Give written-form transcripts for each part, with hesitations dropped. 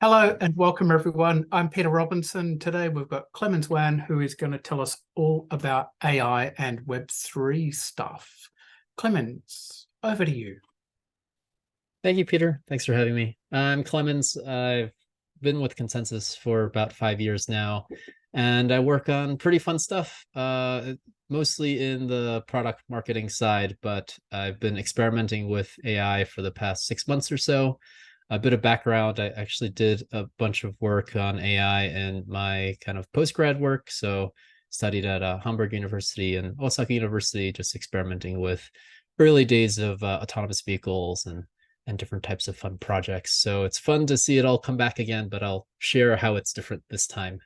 Hello and welcome everyone. I'm Peter Robinson. Today we've got Clemens Wan, who is going to tell us all about AI and Web3 stuff. Clemens, over to you. Thank you, Peter. Thanks for having me. I'm Clemens. I've been with Consensus for about 5 years now, and I work on pretty fun stuff, mostly in the product marketing side, but I've been experimenting with AI for the past 6 months or so. A bit of background, I actually did a bunch of work on AI in my kind of post-grad work. So studied at Hamburg University and Osaka University, just experimenting with early days of autonomous vehicles and different types of fun projects. So it's fun to see it all come back again, but I'll share how it's different this time.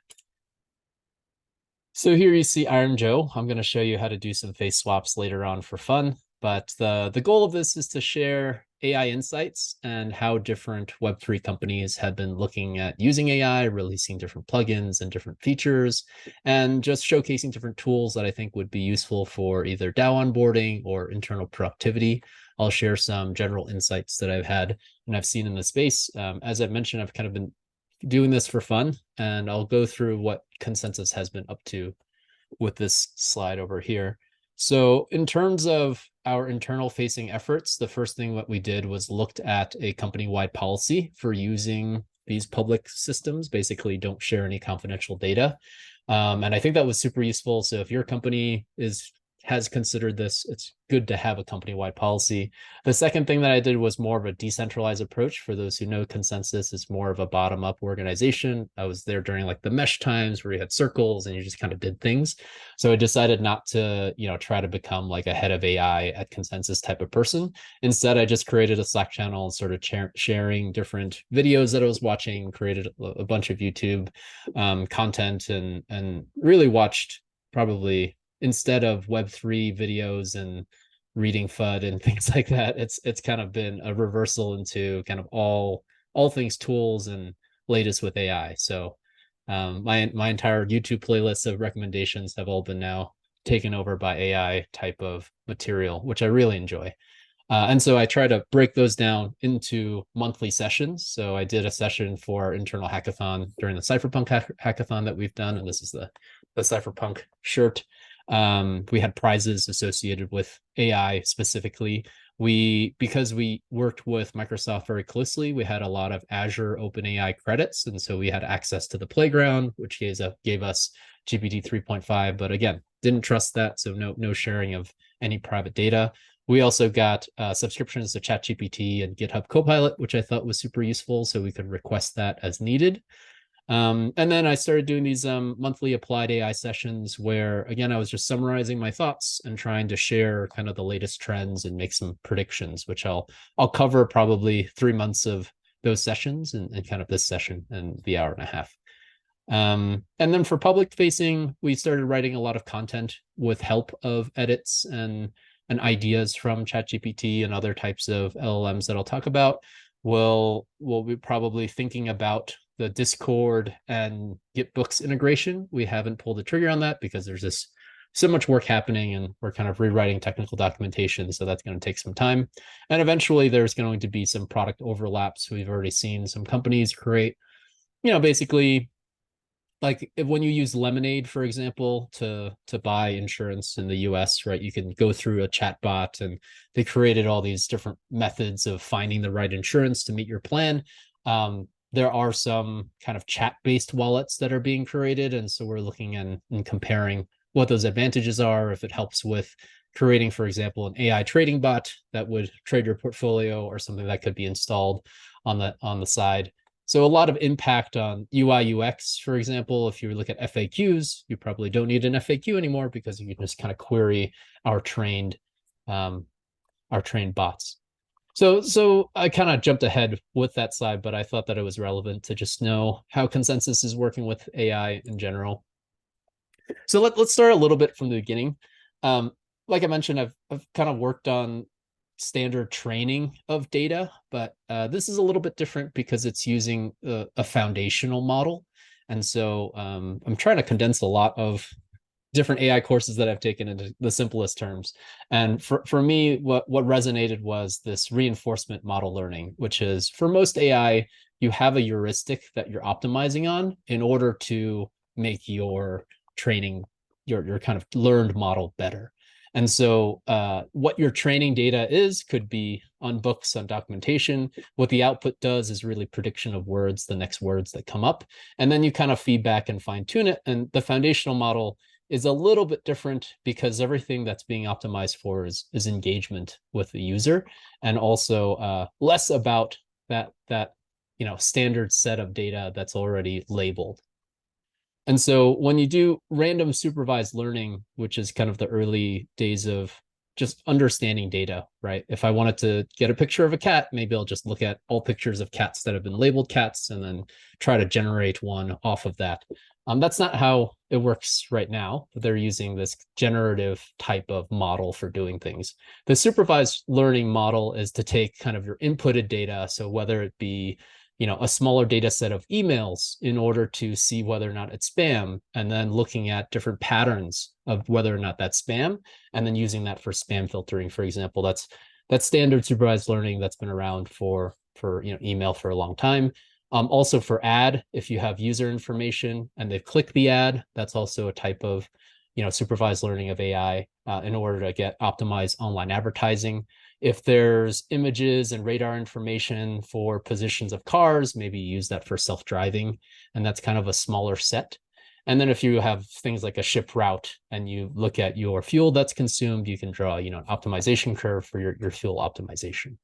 So here you see Iron Joe. I'm going to show you how to do some face swaps later on for fun. But the goal of this is to share AI insights and how different Web3 companies have been looking at using AI, releasing different plugins and different features, and just showcasing different tools that I think would be useful for either DAO onboarding or internal productivity. I'll share some general insights that I've had and I've seen in the space. As I've mentioned, I've kind of been doing this for fun, and I'll go through what Consensus has been up to with this slide over here. So in terms of our internal facing efforts, the first thing that we did was looked at a company-wide policy for using these public systems. Basically, don't share any confidential data. And I think that was super useful. So if your company has considered this, it's good to have a company-wide policy. The second thing that I did was more of a decentralized approach. For those who know, Consensus is more of a bottom-up organization. I was there during like the mesh times where you had circles and you just kind of did things. So I decided not to, try to become like a head of AI at Consensus type of person. Instead, I just created a Slack channel and started sharing different videos that I was watching, created a bunch of YouTube content and really watched probably, instead of Web3 videos and reading FUD and things like that, it's kind of been a reversal into kind of all things tools and latest with AI. So my entire YouTube playlist of recommendations have all been now taken over by AI type of material, which I really enjoy. And so I try to break those down into monthly sessions. So I did a session for our internal hackathon during the Cypherpunk hackathon that we've done, and this is the Cypherpunk shirt. We had prizes associated with AI specifically. Because we worked with Microsoft very closely, we had a lot of Azure OpenAI credits. And so we had access to the playground, which gave us GPT 3.5. But again, didn't trust that. So no sharing of any private data. We also got subscriptions to ChatGPT and GitHub Copilot, which I thought was super useful. So we could request that as needed. And then I started doing these monthly applied AI sessions where, again, I was just summarizing my thoughts and trying to share kind of the latest trends and make some predictions, which I'll cover probably 3 months of those sessions and kind of this session and the hour and a half. And then for public facing, we started writing a lot of content with help of edits and ideas from ChatGPT and other types of LLMs that I'll talk about. We'll be probably thinking about the Discord and GitBooks integration. We haven't pulled the trigger on that because there's so much work happening and we're kind of rewriting technical documentation. So that's going to take some time. And eventually there's going to be some product overlaps. We've already seen some companies create, basically like when you use Lemonade, for example, to buy insurance in the US, right? You can go through a chat bot and they created all these different methods of finding the right insurance to meet your plan. There are some kind of chat-based wallets that are being created. And so we're looking and comparing what those advantages are, if it helps with creating, for example, an AI trading bot that would trade your portfolio or something that could be installed on the side. So a lot of impact on UI UX, for example. If you look at FAQs, you probably don't need an FAQ anymore because you can just kind of query our trained bots. So I kind of jumped ahead with that side, but I thought that it was relevant to just know how Consensus is working with AI in general. So let's start a little bit from the beginning. Like I mentioned, I've kind of worked on standard training of data, but this is a little bit different because it's using a foundational model. And so I'm trying to condense a lot of different AI courses that I've taken into the simplest terms. And for me, what resonated was this reinforcement model learning, which is for most AI, you have a heuristic that you're optimizing on in order to make your training, your kind of learned model better. And so what your training data is could be on books, on documentation. What the output does is really prediction of words, the next words that come up. And then you kind of feedback and fine tune it. And the foundational model is a little bit different because everything that's being optimized for is engagement with the user, and also less about that standard set of data that's already labeled. And so when you do random supervised learning, which is kind of the early days of just understanding data, right? If I wanted to get a picture of a cat, maybe I'll just look at all pictures of cats that have been labeled cats and then try to generate one off of that. That's not how it works right now. They're using this generative type of model for doing things. The supervised learning model is to take kind of your inputted data. So whether it be a smaller data set of emails in order to see whether or not it's spam, and then looking at different patterns of whether or not that's spam, and then using that for spam filtering, for example. That's standard supervised learning that's been around for email for a long time. Also for ad, if you have user information and they've clicked the ad, that's also a type of supervised learning of AI in order to get optimized online advertising. If there's images and radar information for positions of cars, maybe use that for self-driving, and that's kind of a smaller set. And then if you have things like a ship route and you look at your fuel that's consumed, you can draw an optimization curve for your fuel optimization.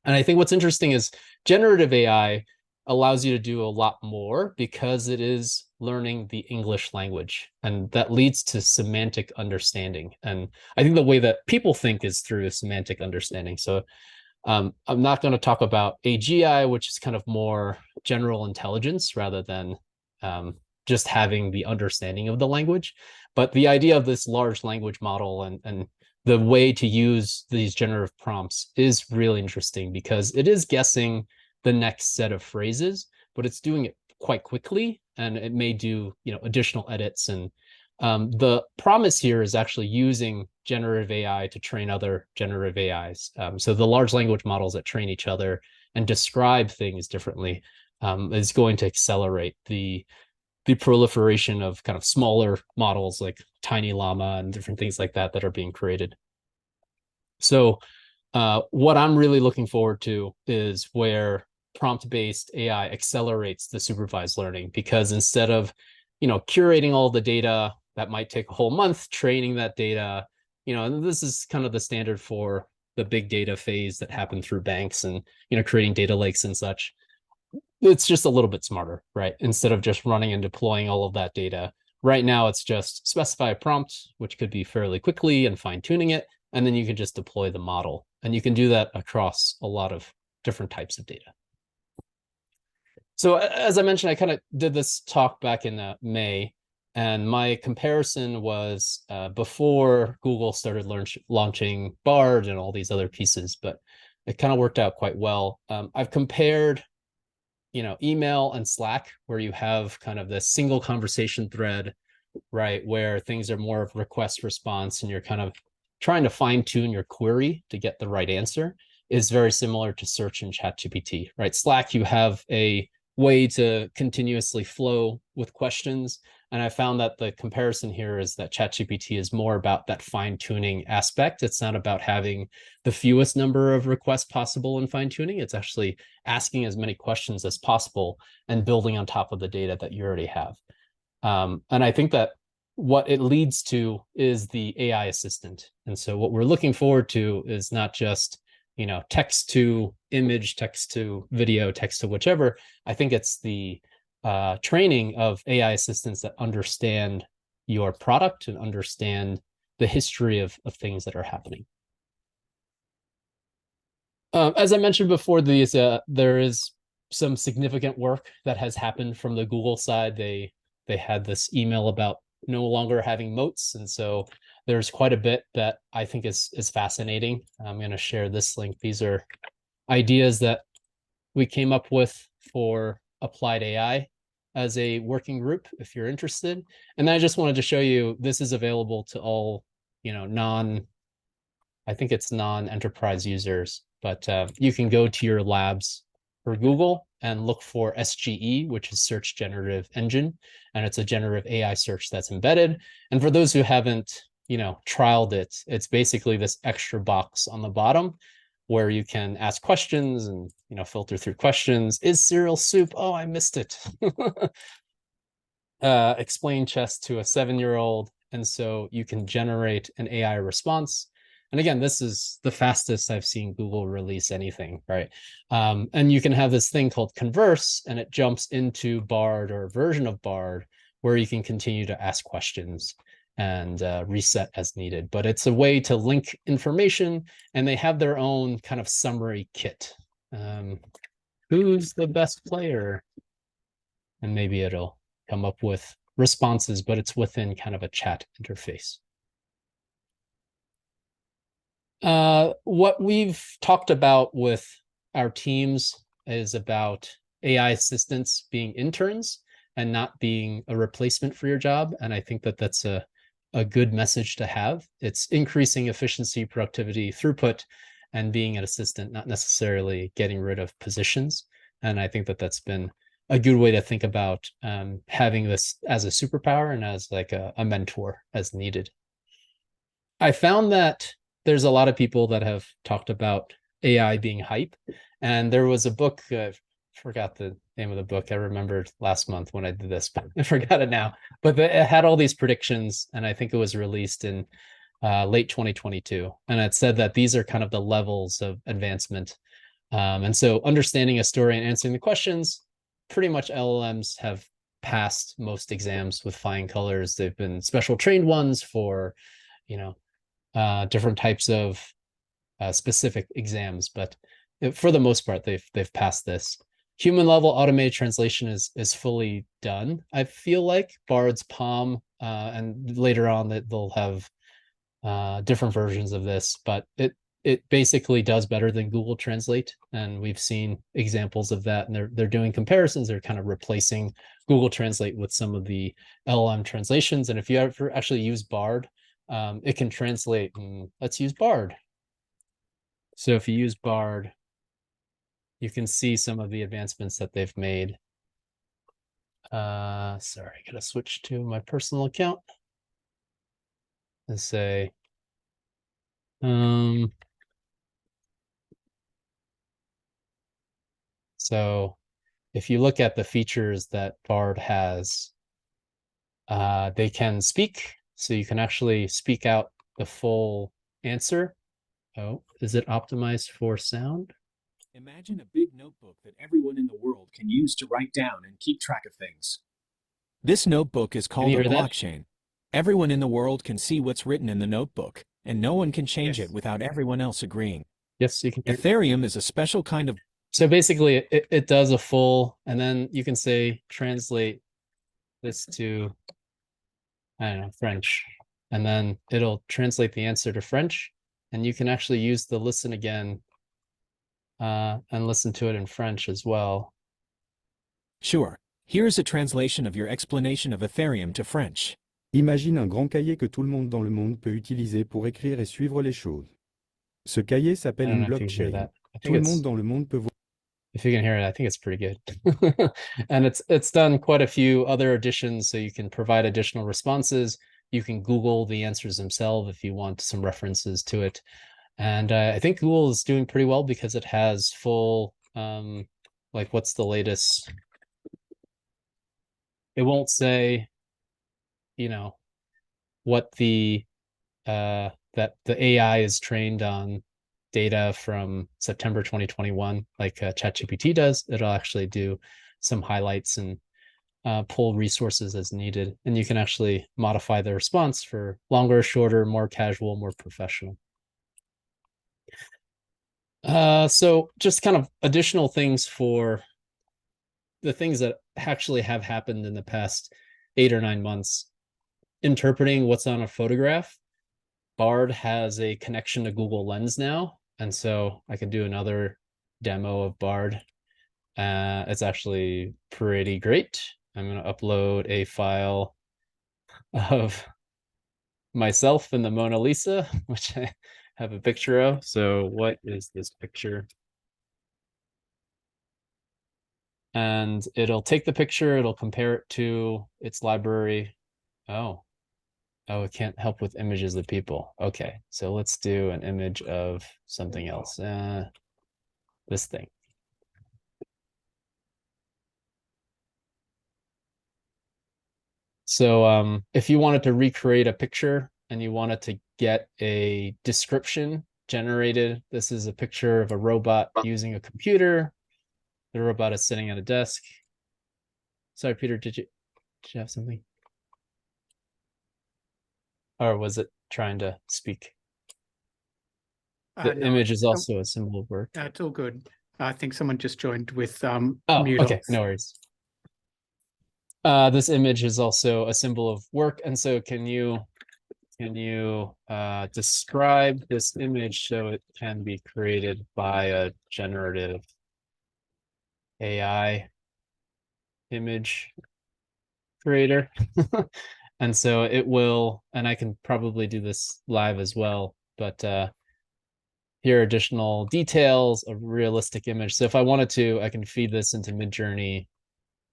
And I think what's interesting is generative AI allows you to do a lot more because it is learning the English language, and that leads to semantic understanding. And I think the way that people think is through semantic understanding. So I'm not going to talk about AGI, which is kind of more general intelligence rather than just having the understanding of the language. But the idea of this large language model and the way to use these generative prompts is really interesting because it is guessing the next set of phrases, but it's doing it quite quickly, and it may do additional edits. And the promise here is actually using generative AI to train other generative AIs. So the large language models that train each other and describe things differently is going to accelerate the proliferation of kind of smaller models like Tiny Llama and different things like that that are being created. So what I'm really looking forward to is where prompt-based AI accelerates the supervised learning, because instead of curating all the data that might take a whole month, training that data, and this is kind of the standard for the big data phase that happened through banks and creating data lakes and such. It's just a little bit smarter, right? Instead of just running and deploying all of that data. Right now, it's just specify a prompt, which could be fairly quickly, and fine-tuning it, and then you can just deploy the model. And you can do that across a lot of different types of data. So as I mentioned, I kind of did this talk back in May, and my comparison was before Google started launching Bard and all these other pieces, but it kind of worked out quite well. I've compared email and Slack, where you have kind of this single conversation thread, right, where things are more of request response and you're kind of trying to fine tune your query to get the right answer, is very similar to search and ChatGPT, right? Slack, you have a way to continuously flow with questions. And I found that the comparison here is that ChatGPT is more about that fine-tuning aspect. It's not about having the fewest number of requests possible in fine-tuning. It's actually asking as many questions as possible and building on top of the data that you already have. And I think that what it leads to is the AI assistant. And so what we're looking forward to is not just text to image, text to video, text to whichever. I think it's the training of AI assistants that understand your product and understand the history of things that are happening. As I mentioned before, there is some significant work that has happened from the Google side. They had this email about no longer having moats, and so there's quite a bit that I think is fascinating. I'm going to share this link. These are ideas that we came up with for applied AI. as a working group if you're interested. And then I just wanted to show you, this is available to all, I think it's non-enterprise users, but you can go to your labs for Google and look for SGE, which is Search Generative Engine. And it's a generative AI search that's embedded. And for those who haven't, trialed it, it's basically this extra box on the bottom where you can ask questions and, filter through questions. Is cereal soup? Oh, I missed it. Explain chess to a 7-year-old. And so you can generate an AI response. And again, this is the fastest I've seen Google release anything, right? And you can have this thing called Converse, and it jumps into Bard or a version of Bard where you can continue to ask questions and reset as needed. But it's a way to link information, and they have their own kind of summary kit. Who's the best player? And maybe it'll come up with responses, but it's within kind of a chat interface. What we've talked about with our teams is about AI assistants being interns and not being a replacement for your job. And I think that that's a good message to have. It's increasing efficiency, productivity, throughput, and being an assistant, not necessarily getting rid of positions. And I think that that's been a good way to think about having this as a superpower and as like a mentor as needed. I found that there's a lot of people that have talked about AI being hype. And there was a book, I forgot the name of the book. I remembered last month when I did this, but I forgot it now. But it had all these predictions, and I think it was released in late 2022. And it said that these are kind of the levels of advancement. And so understanding a story and answering the questions, pretty much LLMs have passed most exams with flying colors. They've been special trained ones for, different types of specific exams, but for the most part, they've passed this. Human level automated translation is fully done. I feel like Bard's Palm, and later on that they'll have different versions of this, but it basically does better than Google Translate, and we've seen examples of that. And they're doing comparisons. They're kind of replacing Google Translate with some of the LLM translations. And if you ever actually use Bard, it can translate. And let's use Bard. So if you use Bard, you can see some of the advancements that they've made. Sorry, I gotta switch to my personal account and say, so if you look at the features that Bard has, they can speak. So you can actually speak out the full answer. Oh, is it optimized for sound? Imagine a big notebook that everyone in the world can use to write down and keep track of things. This notebook is called a blockchain. Everyone in the world can see what's written in the notebook, and no one can change it without everyone else agreeing. Yes, you can. Ethereum is a special kind of... So basically, it does a full, and then you can say, translate this to, I don't know, French. And then it'll translate the answer to French. And you can actually use the listen again and listen to it in French as well. Sure. Here's a translation of your explanation of Ethereum to French. Imagine un grand cahier que tout le monde dans le monde peut utiliser pour écrire et suivre les choses. Ce cahier s'appelle une blockchain. Tout le monde dans le monde peut voir. If you can hear it, I think it's pretty good. And it's done quite a few other additions, so you can provide additional responses. You can Google the answers themselves if you want some references to it. And I think Google is doing pretty well because it has full, like, what's the latest? It won't say, what the that the AI is trained on data from September 2021, like ChatGPT does. It'll actually do some highlights and pull resources as needed. And you can actually modify the response for longer, shorter, more casual, more professional. So just kind of additional things for the things that actually have happened in the past 8 or 9 months. Interpreting what's on a photograph. Bard has a connection to Google Lens now. And so I can do another demo of Bard. It's actually pretty great. I'm going to upload a file of myself and the Mona Lisa, which I have a picture of. So what is this picture? And it'll take the picture, it'll compare it to its library. Oh, it can't help with images of people. Okay, so let's do an image of something else. This thing. So if you wanted to recreate a picture and you wanted to get a description generated, this is a picture of a robot using a computer. The robot is sitting at a desk. Sorry, Peter, did you have something? Or was it trying to speak? The image is also a symbol of work. It's all good. I think someone just joined with oh, mute okay, off. No worries. This image is also a symbol of work. And so can you describe this image so it can be created by a generative AI image creator? And so it will, and I can probably do this live as well, but here are additional details, a realistic image. So if I wanted to, I can feed this into Midjourney,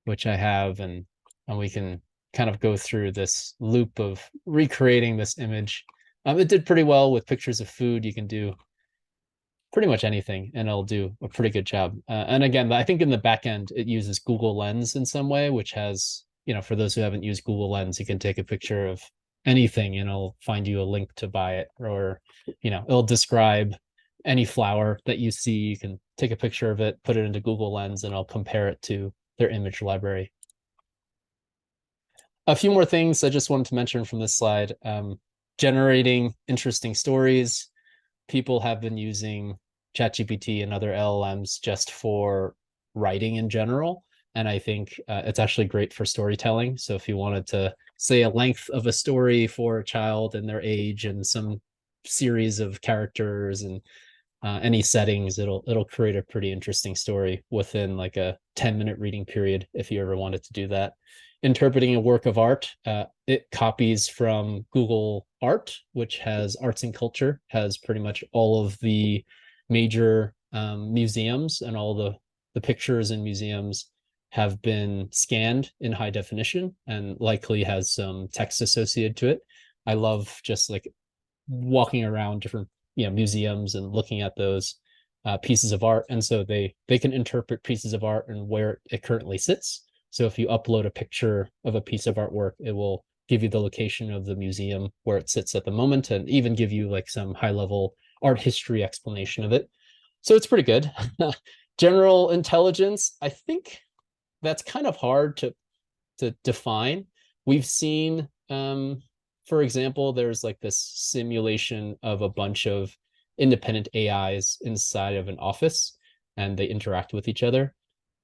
which I have, and we can kind of go through this loop of recreating this image. It did pretty well with pictures of food. You can do pretty much anything and it'll do a pretty good job. And again, I think in the back end, it uses Google Lens in some way, which has, for those who haven't used Google Lens, you can take a picture of anything and it'll find you a link to buy it, or, it'll describe any flower that you see. You can take a picture of it, put it into Google Lens, and I'll compare it to their image library. A few more things I just wanted to mention from this slide. Generating interesting stories. People have been using ChatGPT and other LLMs just for writing in general. And I think it's actually great for storytelling. So if you wanted to say a length of a story for a child and their age and some series of characters and any settings, it'll create a pretty interesting story within like a 10-minute reading period if you ever wanted to do that. Interpreting a work of art, it copies from Google Art, which has arts and culture, has pretty much all of the major museums, and all the pictures in museums have been scanned in high definition and likely has some text associated to it. I love just like walking around different museums and looking at those pieces of art, and so they can interpret pieces of art and where it currently sits. So if you upload a picture of a piece of artwork, it will give you the location of the museum where it sits at the moment, and even give you like some high-level art history explanation of it. So it's pretty good. General intelligence, I think that's kind of hard to define. We've seen, for example, there's like this simulation of a bunch of independent AIs inside of an office, and they interact with each other.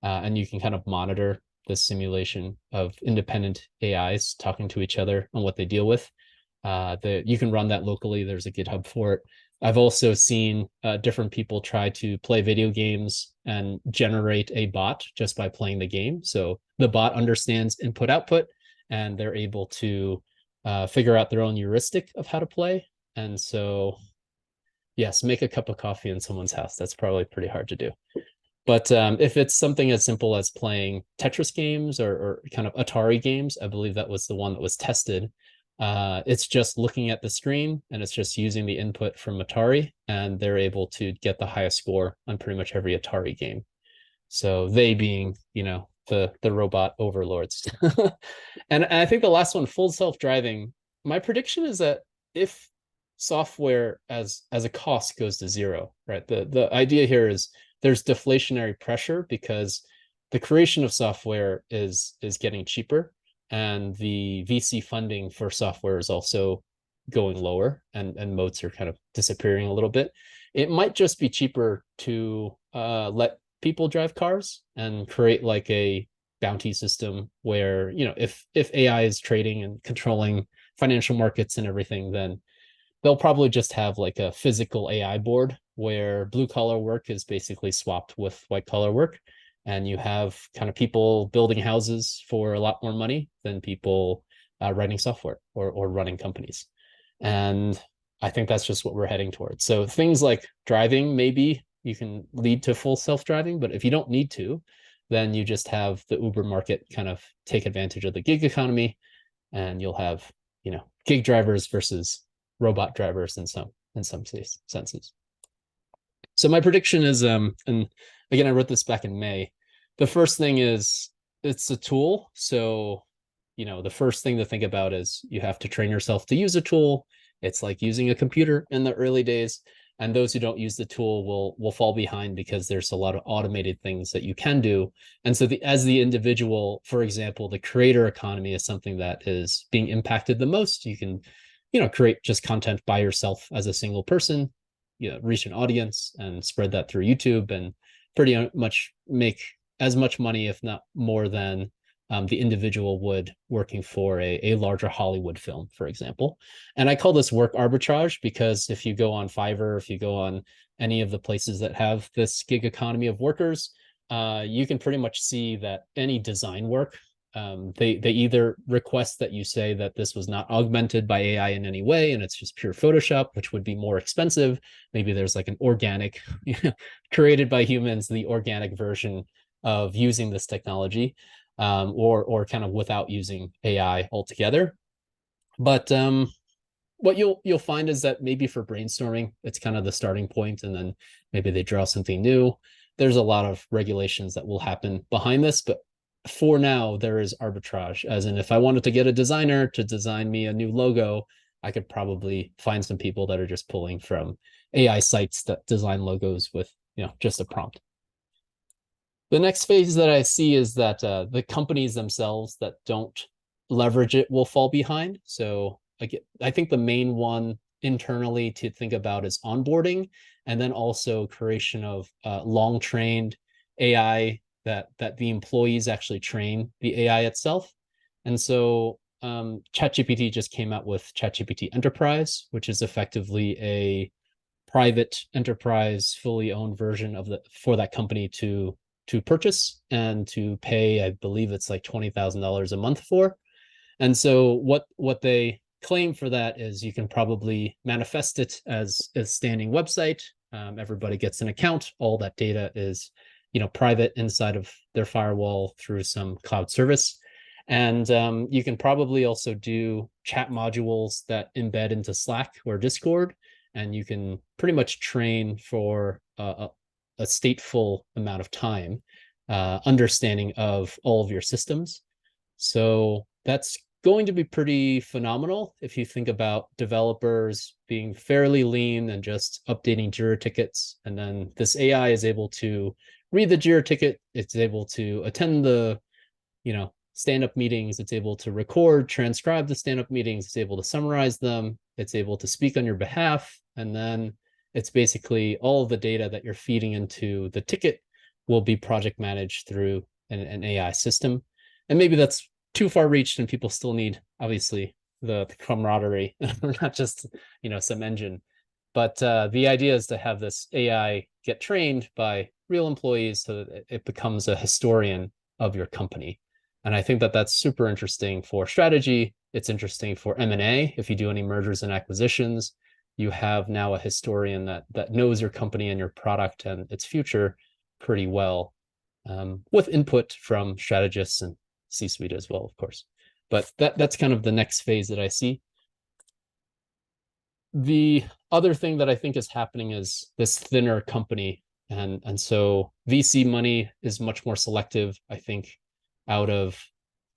And you can kind of monitor the simulation of independent AIs talking to each other and what they deal with. You can run that locally. There's a GitHub for it. I've also seen different people try to play video games and generate a bot just by playing the game. So the bot understands input-output, and they're able to figure out their own heuristic of how to play. And so, yes, make a cup of coffee in someone's house. That's probably pretty hard to do. But if it's something as simple as playing Tetris games or kind of Atari games, I believe that was the one that was tested. It's just looking at the screen and it's just using the input from Atari, and they're able to get the highest score on pretty much every Atari game. So they being, the robot overlords. And I think the last one, full self-driving, my prediction is that if software as a cost goes to zero, right? The idea here is there's deflationary pressure because the creation of software is getting cheaper, and the VC funding for software is also going lower, and moats are kind of disappearing a little bit. It might just be cheaper to let people drive cars and create like a bounty system where, if AI is trading and controlling financial markets and everything, then they'll probably just have like a physical AI board where blue collar work is basically swapped with white collar work. and you have kind of people building houses for a lot more money than people writing software or running companies. And I think that's just what we're heading towards. So things like driving, maybe you can lead to full self-driving, but if you don't need to, then you just have the Uber market kind of take advantage of the gig economy, and you'll have, you know, gig drivers versus robot drivers in some senses. So my prediction is, and again, I wrote this back in May. The first thing is it's a tool. So, you know, the first thing to think about is you have to train yourself to use a tool. It's like using a computer in the early days. And those who don't use the tool will fall behind because there's a lot of automated things that you can do. And so as the individual, for example, the creator economy is something that is being impacted the most. You can, you know, create just content by yourself as a single person, you know, reach an audience and spread that through YouTube and pretty much make as much money, if not more, than the individual would working for a larger Hollywood film, for example. And I call this work arbitrage because if you go on Fiverr, if you go on any of the places that have this gig economy of workers, you can pretty much see that any design work, they either request that you say that this was not augmented by AI in any way, and it's just pure Photoshop, which would be more expensive. Maybe there's like an organic, created by humans, the organic version of using this technology, or kind of without using AI altogether. But what you'll find is that maybe for brainstorming, it's kind of the starting point, and then maybe they draw something new. There's a lot of regulations that will happen behind this, but for now, there is arbitrage, as in if I wanted to get a designer to design me a new logo, I could probably find some people that are just pulling from AI sites that design logos with, you know, just a prompt. The next phase that I see is that the companies themselves that don't leverage it will fall behind. So I think the main one internally to think about is onboarding, and then also creation of long-trained AI that the employees actually train the AI itself. And so ChatGPT just came out with ChatGPT Enterprise, which is effectively a private enterprise, fully owned version of for that company to purchase and to pay. I believe it's like $20,000 a month for. And so what they claim for that is you can probably manifest it as a standing website. Everybody gets an account. All that data is, you know, private inside of their firewall through some cloud service. And you can probably also do chat modules that embed into Slack or Discord, and you can pretty much train for a stateful amount of time, understanding of all of your systems. So that's going to be pretty phenomenal if you think about developers being fairly lean and just updating Jira tickets. And then this AI is able to read the Jira ticket. It's able to attend the, you know, stand-up meetings. It's able to record, transcribe the stand-up meetings. It's able to summarize them. It's able to speak on your behalf. And then it's basically all of the data that you're feeding into the ticket will be project managed through an AI system. And maybe that's too far reached and people still need, obviously, the camaraderie, not just, you know, some engine. But the idea is to have this AI get trained by real employees so that it becomes a historian of your company. And I think that that's super interesting for strategy. It's interesting for M&A. If you do any mergers and acquisitions, you have now a historian that knows your company and your product and its future pretty well, with input from strategists and C-suite as well, of course. But that's kind of the next phase that I see. The other thing that I think is happening is this thinner company. And so VC money is much more selective. I think out of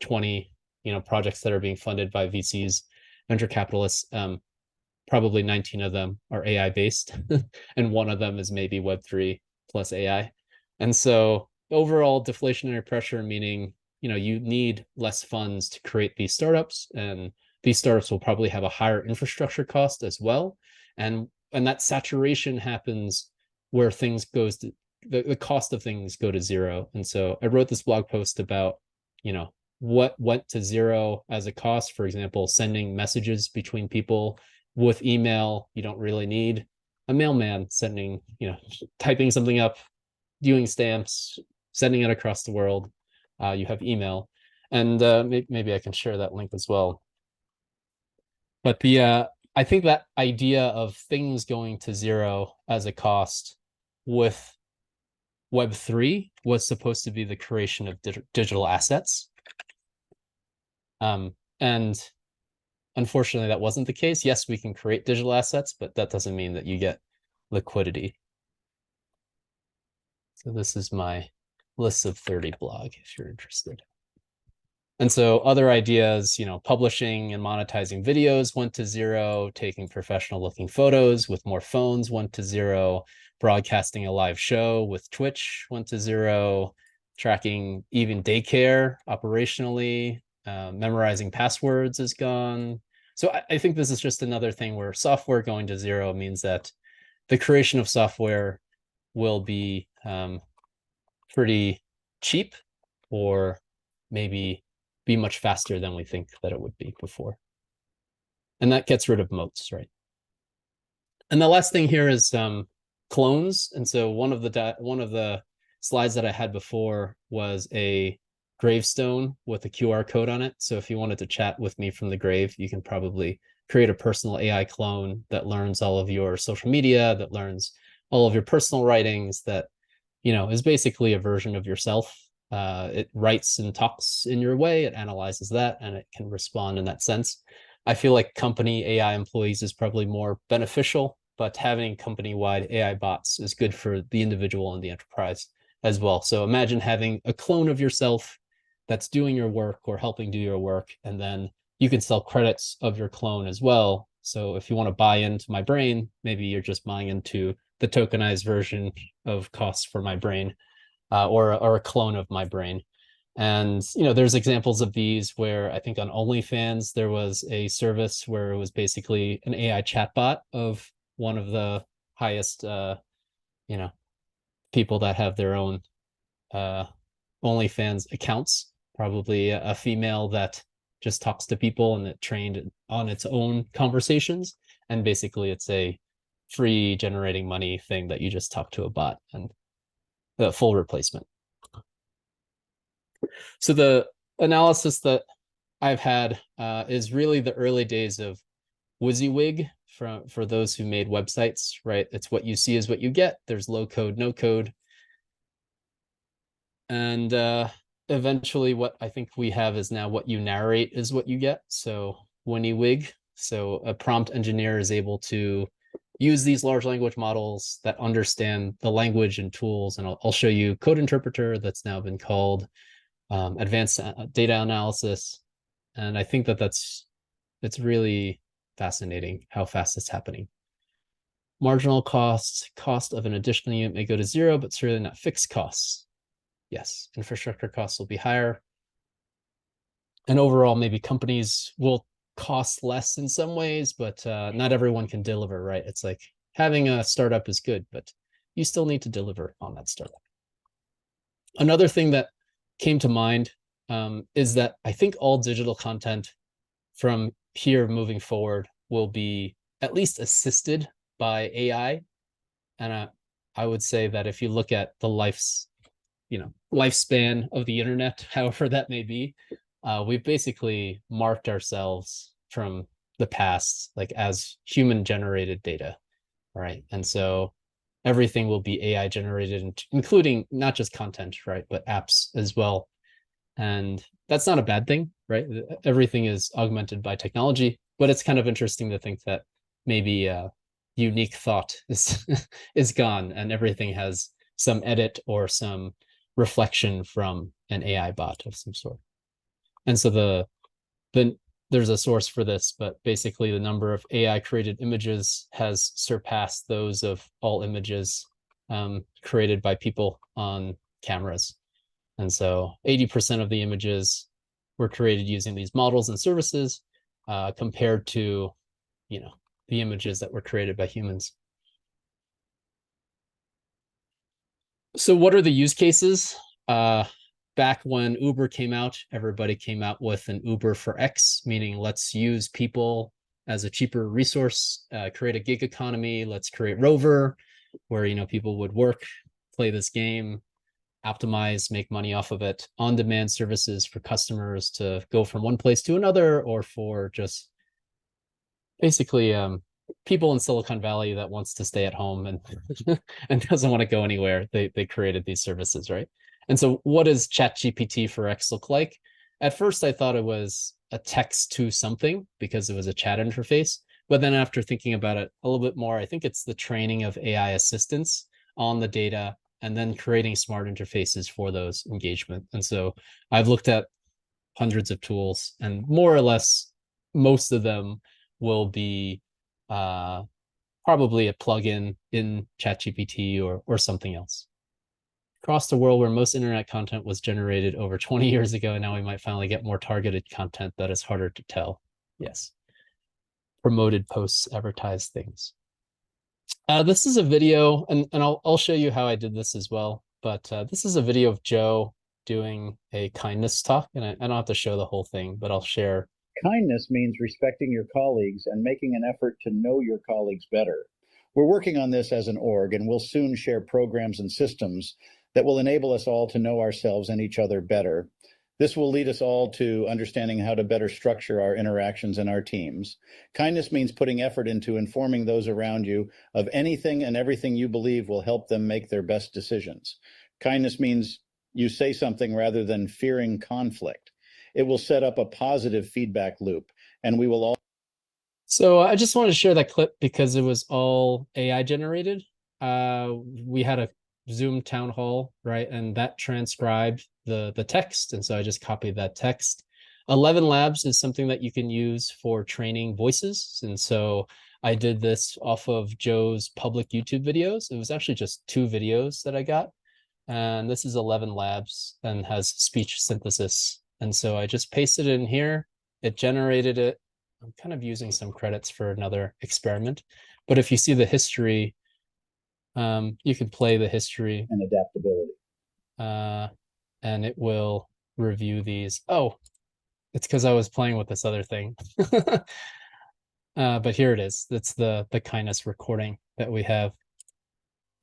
20, you know, projects that are being funded by VCs, venture capitalists, probably 19 of them are AI based, and one of them is maybe Web3 plus AI. And so overall deflationary pressure, meaning, you know, you need less funds to create these startups, and these startups will probably have a higher infrastructure cost as well. And that saturation happens where things goes to the cost of things go to zero. And so I wrote this blog post about, you know, what went to zero as a cost. For example, sending messages between people with email. You don't really need a mailman sending, you know, typing something up, doing stamps, sending it across the world. You have email, and maybe I can share that link as well. But I think that idea of things going to zero as a cost with Web3 was supposed to be the creation of digital assets. And unfortunately, that wasn't the case. Yes, we can create digital assets, but that doesn't mean that you get liquidity. So this is my list of 30 blog, if you're interested. And so other ideas, publishing and monetizing videos went to zero, taking professional looking photos with more phones went to zero, broadcasting a live show with Twitch went to zero, tracking even daycare operationally, memorizing passwords is gone. So I think this is just another thing where software going to zero means that the creation of software will be pretty cheap, or maybe be much faster than we think that it would be before. And that gets rid of moats, right? And the last thing here is clones. And so one of the slides that I had before was a gravestone with a QR code on it. So if you wanted to chat with me from the grave, you can probably create a personal AI clone that learns all of your social media, that learns all of your personal writings, that is basically a version of yourself. It writes and talks in your way, it analyzes that, and it can respond in that sense. I feel like company AI employees is probably more beneficial, but having company-wide AI bots is good for the individual and the enterprise as well. So imagine having a clone of yourself that's doing your work or helping do your work, and then you can sell credits of your clone as well. So if you want to buy into my brain, maybe you're just buying into the tokenized version of costs for my brain, or a clone of my brain. And there's examples of these where I think on OnlyFans there was a service where it was basically an AI chatbot of one of the highest people that have their own OnlyFans accounts, probably a female that just talks to people and it trained on its own conversations, and basically it's a free generating money thing that you just talk to a bot, and the full replacement. So the analysis that I've had is really the early days of WYSIWYG for those who made websites, right? It's what you see is what you get. There's low code, no code. And eventually what I think we have is now what you narrate is what you get. So WYSIWYG. So a prompt engineer is able to use these large language models that understand the language and tools. And I'll show you code interpreter that's now been called advanced data analysis. And I think that it's really fascinating how fast it's happening. Marginal cost of an additional unit may go to zero, but certainly not fixed costs. Yes, infrastructure costs will be higher. And overall, maybe companies will cost less in some ways, but not everyone can deliver, right? It's like having a startup is good, but you still need to deliver on that startup. Another thing that came to mind is that I think all digital content from here moving forward will be at least assisted by AI. And I would say that if you look at the lifespan of the internet, however that may be, we've basically marked ourselves from the past, like as human generated data, right? And so everything will be AI generated, including not just content, right, but apps as well. And that's not a bad thing, right? Everything is augmented by technology, but it's kind of interesting to think that maybe unique thought is gone and everything has some edit or some reflection from an AI bot of some sort. And so there's a source for this, but basically the number of AI created images has surpassed those of all images created by people on cameras. And so 80% of the images were created using these models and services compared to, the images that were created by humans. So what are the use cases? Back when Uber came out, everybody came out with an Uber for X, meaning let's use people as a cheaper resource, create a gig economy. Let's create Rover, where people would work, play this game, optimize, make money off of it, on-demand services for customers to go from one place to another, or for just basically people in Silicon Valley that wants to stay at home and and doesn't want to go anywhere. They created these services, right? And so what does ChatGPT for X look like? At first, I thought it was a text to something because it was a chat interface. But then after thinking about it a little bit more, I think it's the training of AI assistants on the data and then creating smart interfaces for those engagement. And so I've looked at hundreds of tools, and more or less most of them will be probably a plugin in ChatGPT or something else. Across the world where most internet content was generated over 20 years ago, now we might finally get more targeted content that is harder to tell. Yes. Promoted posts, advertised things. This is a video, and I'll show you how I did this as well. But this is a video of Joe doing a kindness talk, and I don't have to show the whole thing, but I'll share. Kindness means respecting your colleagues and making an effort to know your colleagues better. We're working on this as an org, and we'll soon share programs and systems that will enable us all to know ourselves and each other better. This will lead us all to understanding how to better structure our interactions in our teams. Kindness means putting effort into informing those around you of anything and everything you believe will help them make their best decisions. Kindness means you say something rather than fearing conflict. It will set up a positive feedback loop, and we will all. So I just wanted to share that clip because it was all AI generated. We had a Zoom town hall, right? And that transcribed the text. And so I just copied that text. 11 Labs is something that you can use for training voices. And so I did this off of Joe's public YouTube videos. It was actually just 2 videos that I got. And this is 11 Labs and has speech synthesis. And so I just pasted it in here. It generated it. I'm kind of using some credits for another experiment. But if you see the history, you can play the history. And adaptability. And it will review these. Oh, it's because I was playing with this other thing. But here it is. It's the kindness recording that we have.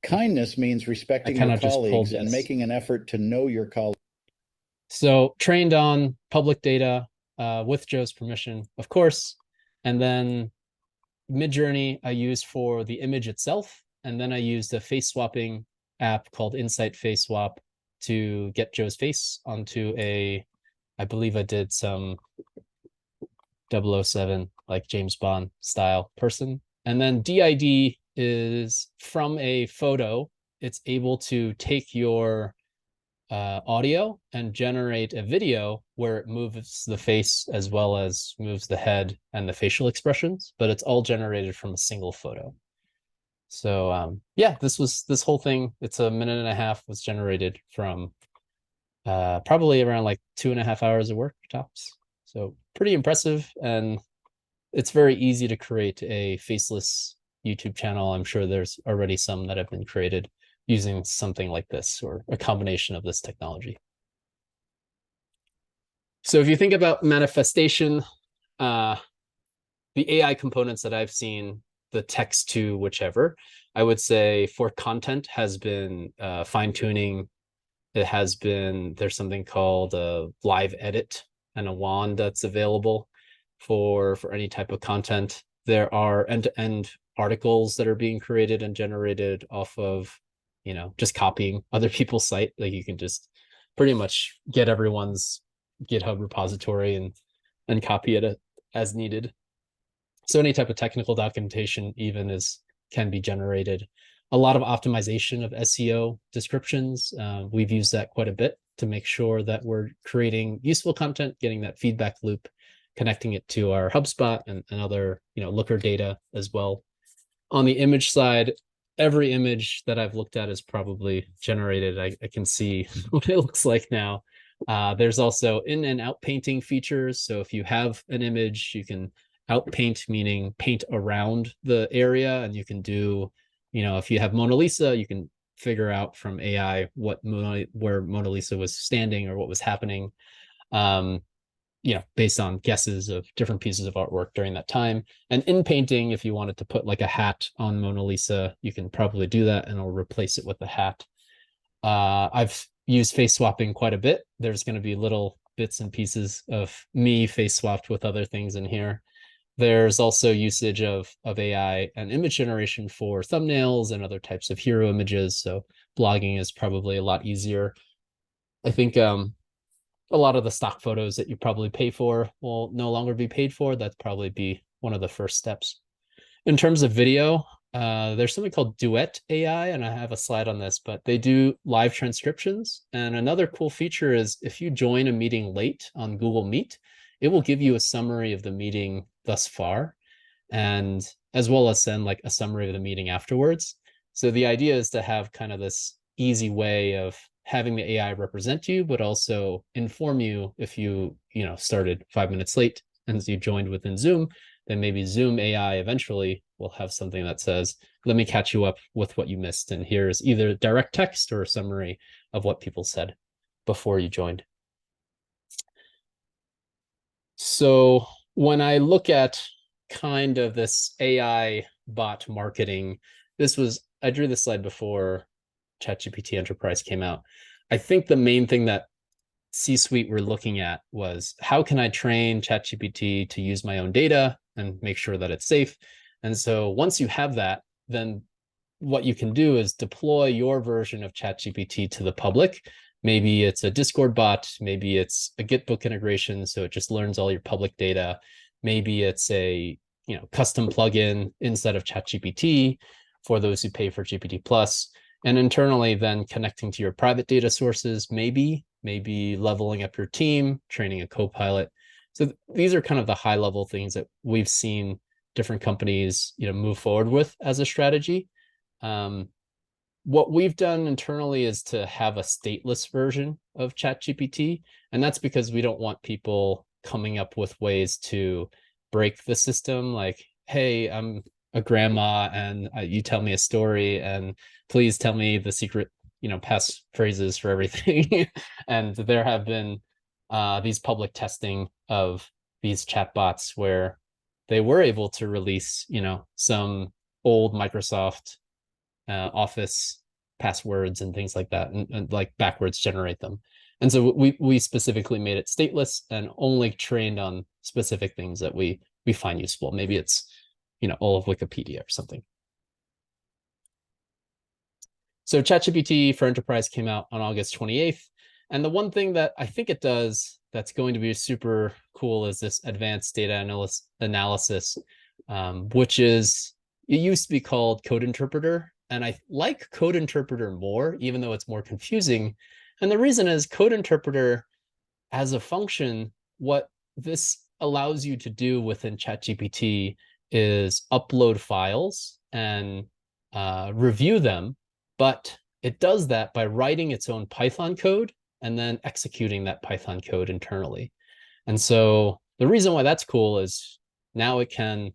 Kindness means respecting your colleagues and making an effort to know your colleagues. So trained on public data with Joe's permission, of course. And then Midjourney I used for the image itself. And then I used a face swapping app called Insight Face Swap to get Joe's face onto I believe I did some 007, like James Bond style person. And then DID is from a photo. It's able to take your audio and generate a video where it moves the face as well as moves the head and the facial expressions, but it's all generated from a single photo. So yeah, this whole thing, it's a minute and a half, was generated from probably around like 2.5 hours of work tops. So pretty impressive. And it's very easy to create a faceless YouTube channel. I'm sure there's already some that have been created using something like this or a combination of this technology. So if you think about manifestation, the AI components that I've seen, the text to whichever, I would say for content has been fine-tuning. It has been, there's something called a live edit and a wand that's available for any type of content. There are end-to-end articles that are being created and generated off of, just copying other people's site. Like you can just pretty much get everyone's GitHub repository and copy it as needed. So any type of technical documentation even can be generated. A lot of optimization of SEO descriptions. We've used that quite a bit to make sure that we're creating useful content, getting that feedback loop, connecting it to our HubSpot and other Looker data as well. On the image side, every image that I've looked at is probably generated. I can see what it looks like now. There's also in and out painting features. So if you have an image, you can outpaint, meaning paint around the area, and you can do, if you have Mona Lisa, you can figure out from AI where Mona Lisa was standing or what was happening, based on guesses of different pieces of artwork during that time. And in painting, if you wanted to put like a hat on Mona Lisa, you can probably do that and it'll replace it with the hat. I've use face swapping quite a bit. There's going to be little bits and pieces of me face swapped with other things in here. There's also usage of AI and image generation for thumbnails and other types of hero images. So blogging is probably a lot easier. I think a lot of the stock photos that you probably pay for will no longer be paid for. That'd probably be one of the first steps. In terms of video, there's something called Duet AI, and I have a slide on this, but they do live transcriptions. And another cool feature is if you join a meeting late on Google Meet, it will give you a summary of the meeting thus far, and as well as send like a summary of the meeting afterwards. So the idea is to have kind of this easy way of having the AI represent you, but also inform you if you started 5 minutes late and you joined within Zoom, then maybe Zoom AI eventually will have something that says, let me catch you up with what you missed. And here's either direct text or a summary of what people said before you joined. So when I look at kind of this AI bot marketing, I drew this slide before ChatGPT Enterprise came out. I think the main thing that C-suite were looking at was, how can I train ChatGPT to use my own data and make sure that it's safe? And so once you have that, then what you can do is deploy your version of ChatGPT to the public. Maybe it's a Discord bot, maybe it's a Gitbook integration, so it just learns all your public data. Maybe it's a custom plugin inside of ChatGPT for those who pay for GPT Plus. And internally then connecting to your private data sources, maybe leveling up your team, training a co-pilot. So these are kind of the high level things that we've seen different companies move forward with as a strategy. What we've done internally is to have a stateless version of ChatGPT, and that's because we don't want people coming up with ways to break the system, like, hey, I'm a grandma and you tell me a story and please tell me the secret pass phrases for everything. And there have been these public testing of these chatbots where they were able to release some old Microsoft Office passwords and things like that, and like backwards generate them. And so we specifically made it stateless and only trained on specific things that we find useful. Maybe it's all of Wikipedia or something. So ChatGPT for Enterprise came out on August 28th. And the one thing that I think it does that's going to be super cool is this advanced data analysis, which is, it used to be called Code Interpreter. And I like Code Interpreter more, even though it's more confusing. And the reason is Code Interpreter as a function, what this allows you to do within ChatGPT is upload files and review them. But it does that by writing its own Python code and then executing that Python code internally. And so the reason why that's cool is now it can,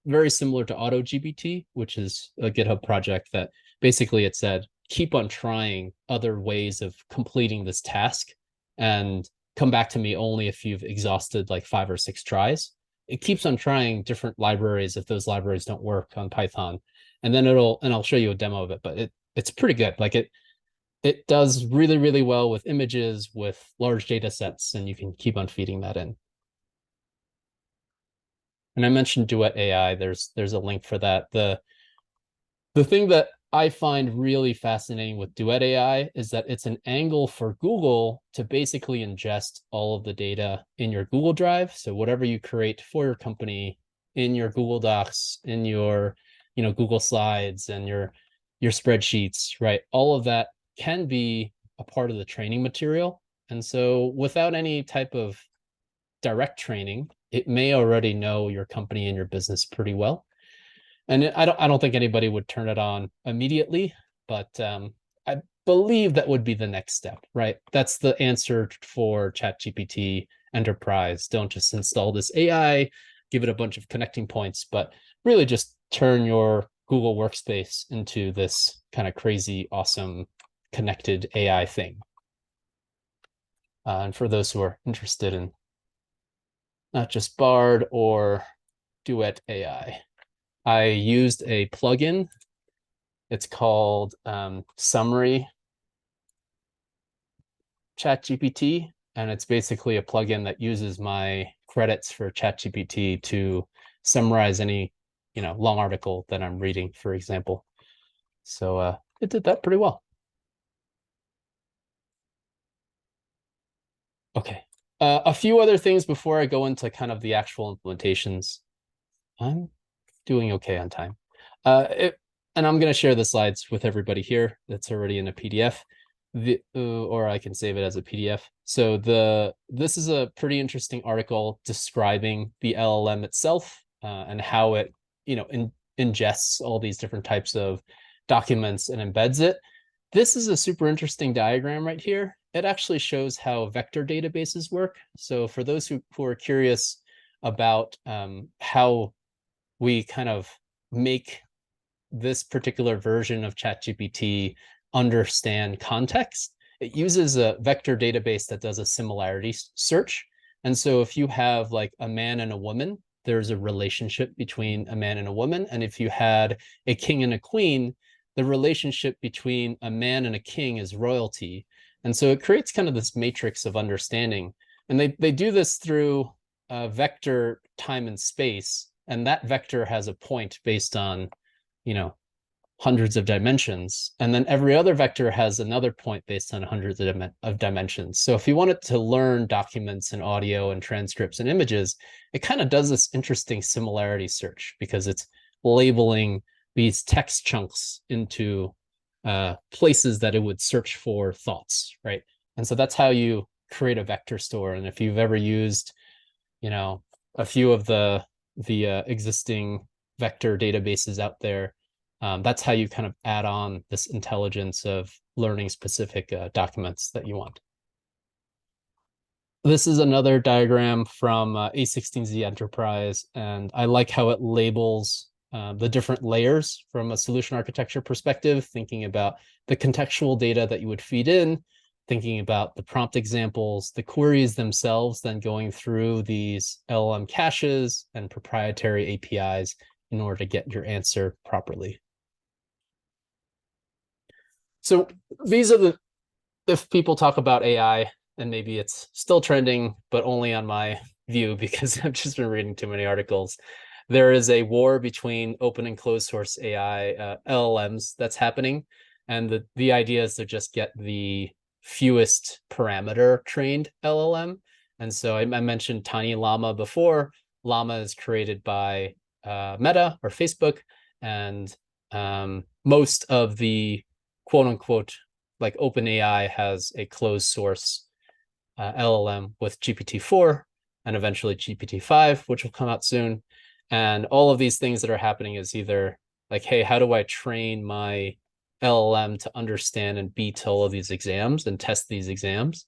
very similar to AutoGPT, which is a GitHub project that basically it said, keep on trying other ways of completing this task and come back to me only if you've exhausted like 5 or 6 tries. It keeps on trying different libraries if those libraries don't work on Python. And then I'll show you a demo of it, but it's pretty good. Like it does really, really well with images, with large data sets, and you can keep on feeding that in. And I mentioned Duet AI. There's a link for that. The thing that I find really fascinating with Duet AI is that it's an angle for Google to basically ingest all of the data in your Google Drive. So whatever you create for your company in your Google Docs, in your Google Slides and your spreadsheets, right? All of that can be a part of the training material. And so without any type of direct training, it may already know your company and your business pretty well. And I don't think anybody would turn it on immediately, but I believe that would be the next step, right? That's the answer for ChatGPT Enterprise. Don't just install this AI, give it a bunch of connecting points, but really just turn your Google Workspace into this kind of crazy, awesome, connected AI thing. And for those who are interested in not just Bard or Duet AI, I used a plugin. It's called Summary ChatGPT, and it's basically a plugin that uses my credits for ChatGPT to summarize any, long article that I'm reading, for example. So it did that pretty well. Okay, a few other things before I go into kind of the actual implementations. I'm doing okay on time. And I'm going to share the slides with everybody here. That's already in a PDF, or I can save it as a PDF. So this is a pretty interesting article describing the LLM itself and how it, ingests all these different types of documents and embeds it. This is a super interesting diagram right here. It actually shows how vector databases work. So for those who are curious about how we kind of make this particular version of ChatGPT understand context, it uses a vector database that does a similarity search. And so if you have like a man and a woman, there's a relationship between a man and a woman. And if you had a king and a queen, the relationship between a man and a king is royalty. And so it creates kind of this matrix of understanding. And they do this through vector time and space. And that vector has a point based on, hundreds of dimensions. And then every other vector has another point based on hundreds of dimensions. So if you wanted to learn documents and audio and transcripts and images, it kind of does this interesting similarity search because it's labeling these text chunks into places that it would search for thoughts, right? And so that's how you create a vector store. And if you've ever used, a few of the existing vector databases out there, that's how you kind of add on this intelligence of learning specific documents that you want. This is another diagram from A16Z Enterprise, and I like how it labels the different layers from a solution architecture perspective, thinking about the contextual data that you would feed in, thinking about the prompt examples, the queries themselves, then going through these LLM caches and proprietary APIs in order to get your answer properly. So these are if people talk about AI, and maybe it's still trending, but only on my view because I've just been reading too many articles. There is a war between open and closed source AI LLMs that's happening. And the idea is to just get the fewest parameter trained LLM. And so I mentioned Tiny Llama before. Llama is created by Meta or Facebook. And most of the quote unquote, like OpenAI has a closed source LLM with GPT-4 and eventually GPT-5, which will come out soon. And all of these things that are happening is either like, hey, how do I train my LLM to understand and beat all of these exams and test these exams?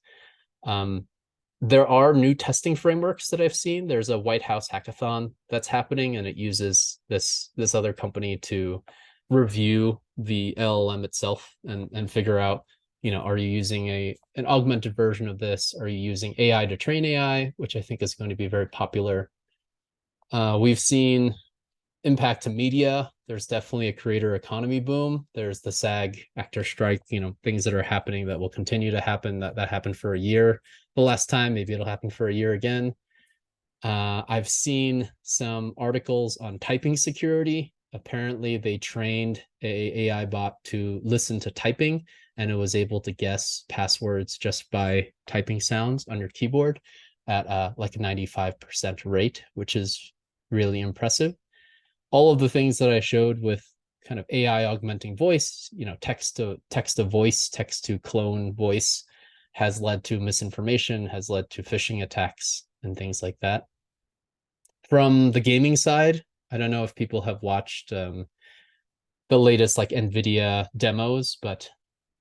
There are new testing frameworks that I've seen. There's a White House hackathon that's happening, and it uses this other company to review the LLM itself and figure out, are you using an augmented version of this? Are you using AI to train AI, which I think is going to be very popular. We've seen impact to media. There's definitely a creator economy boom. There's the SAG actor strike, things that are happening that will continue to happen. That happened for a year the last time. Maybe it'll happen for a year again. I've seen some articles on typing security. Apparently they trained a AI bot to listen to typing, and it was able to guess passwords just by typing sounds on your keyboard at like a 95% rate, which is really impressive. All of the things that I showed with kind of AI augmenting voice, text to voice, text to clone voice, has led to misinformation, has led to phishing attacks and things like that. From the gaming side, I don't know if people have watched the latest like NVIDIA demos, but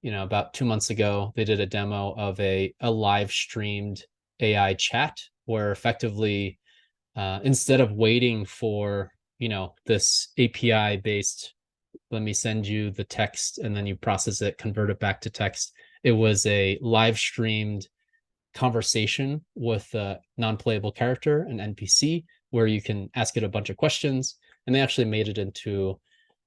about 2 months ago, they did a demo of a live streamed AI chat where effectively, instead of waiting for, this API based, let me send you the text and then you process it, convert it back to text. It was a live streamed conversation with a non-playable character, an NPC, where you can ask it a bunch of questions. And they actually made it into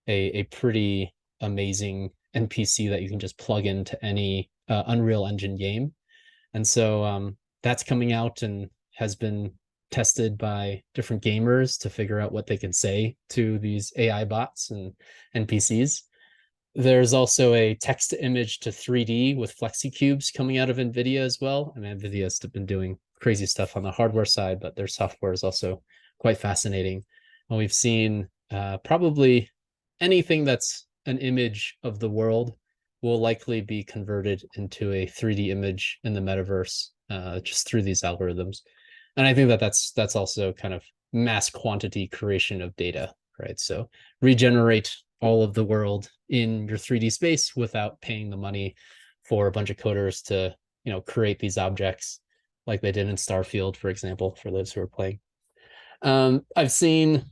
a pretty amazing NPC that you can just plug into any Unreal Engine game. And so that's coming out and has been tested by different gamers to figure out what they can say to these AI bots and NPCs. There's also a text to image to 3D with FlexiCubes coming out of NVIDIA as well. I mean, NVIDIA's been doing crazy stuff on the hardware side, but their software is also quite fascinating. And we've seen probably anything that's an image of the world will likely be converted into a 3D image in the metaverse just through these algorithms. And I think that that's also kind of mass quantity creation of data, right? So regenerate all of the world in your 3D space without paying the money for a bunch of coders to, create these objects like they did in Starfield, for example, for those who are playing. I've seen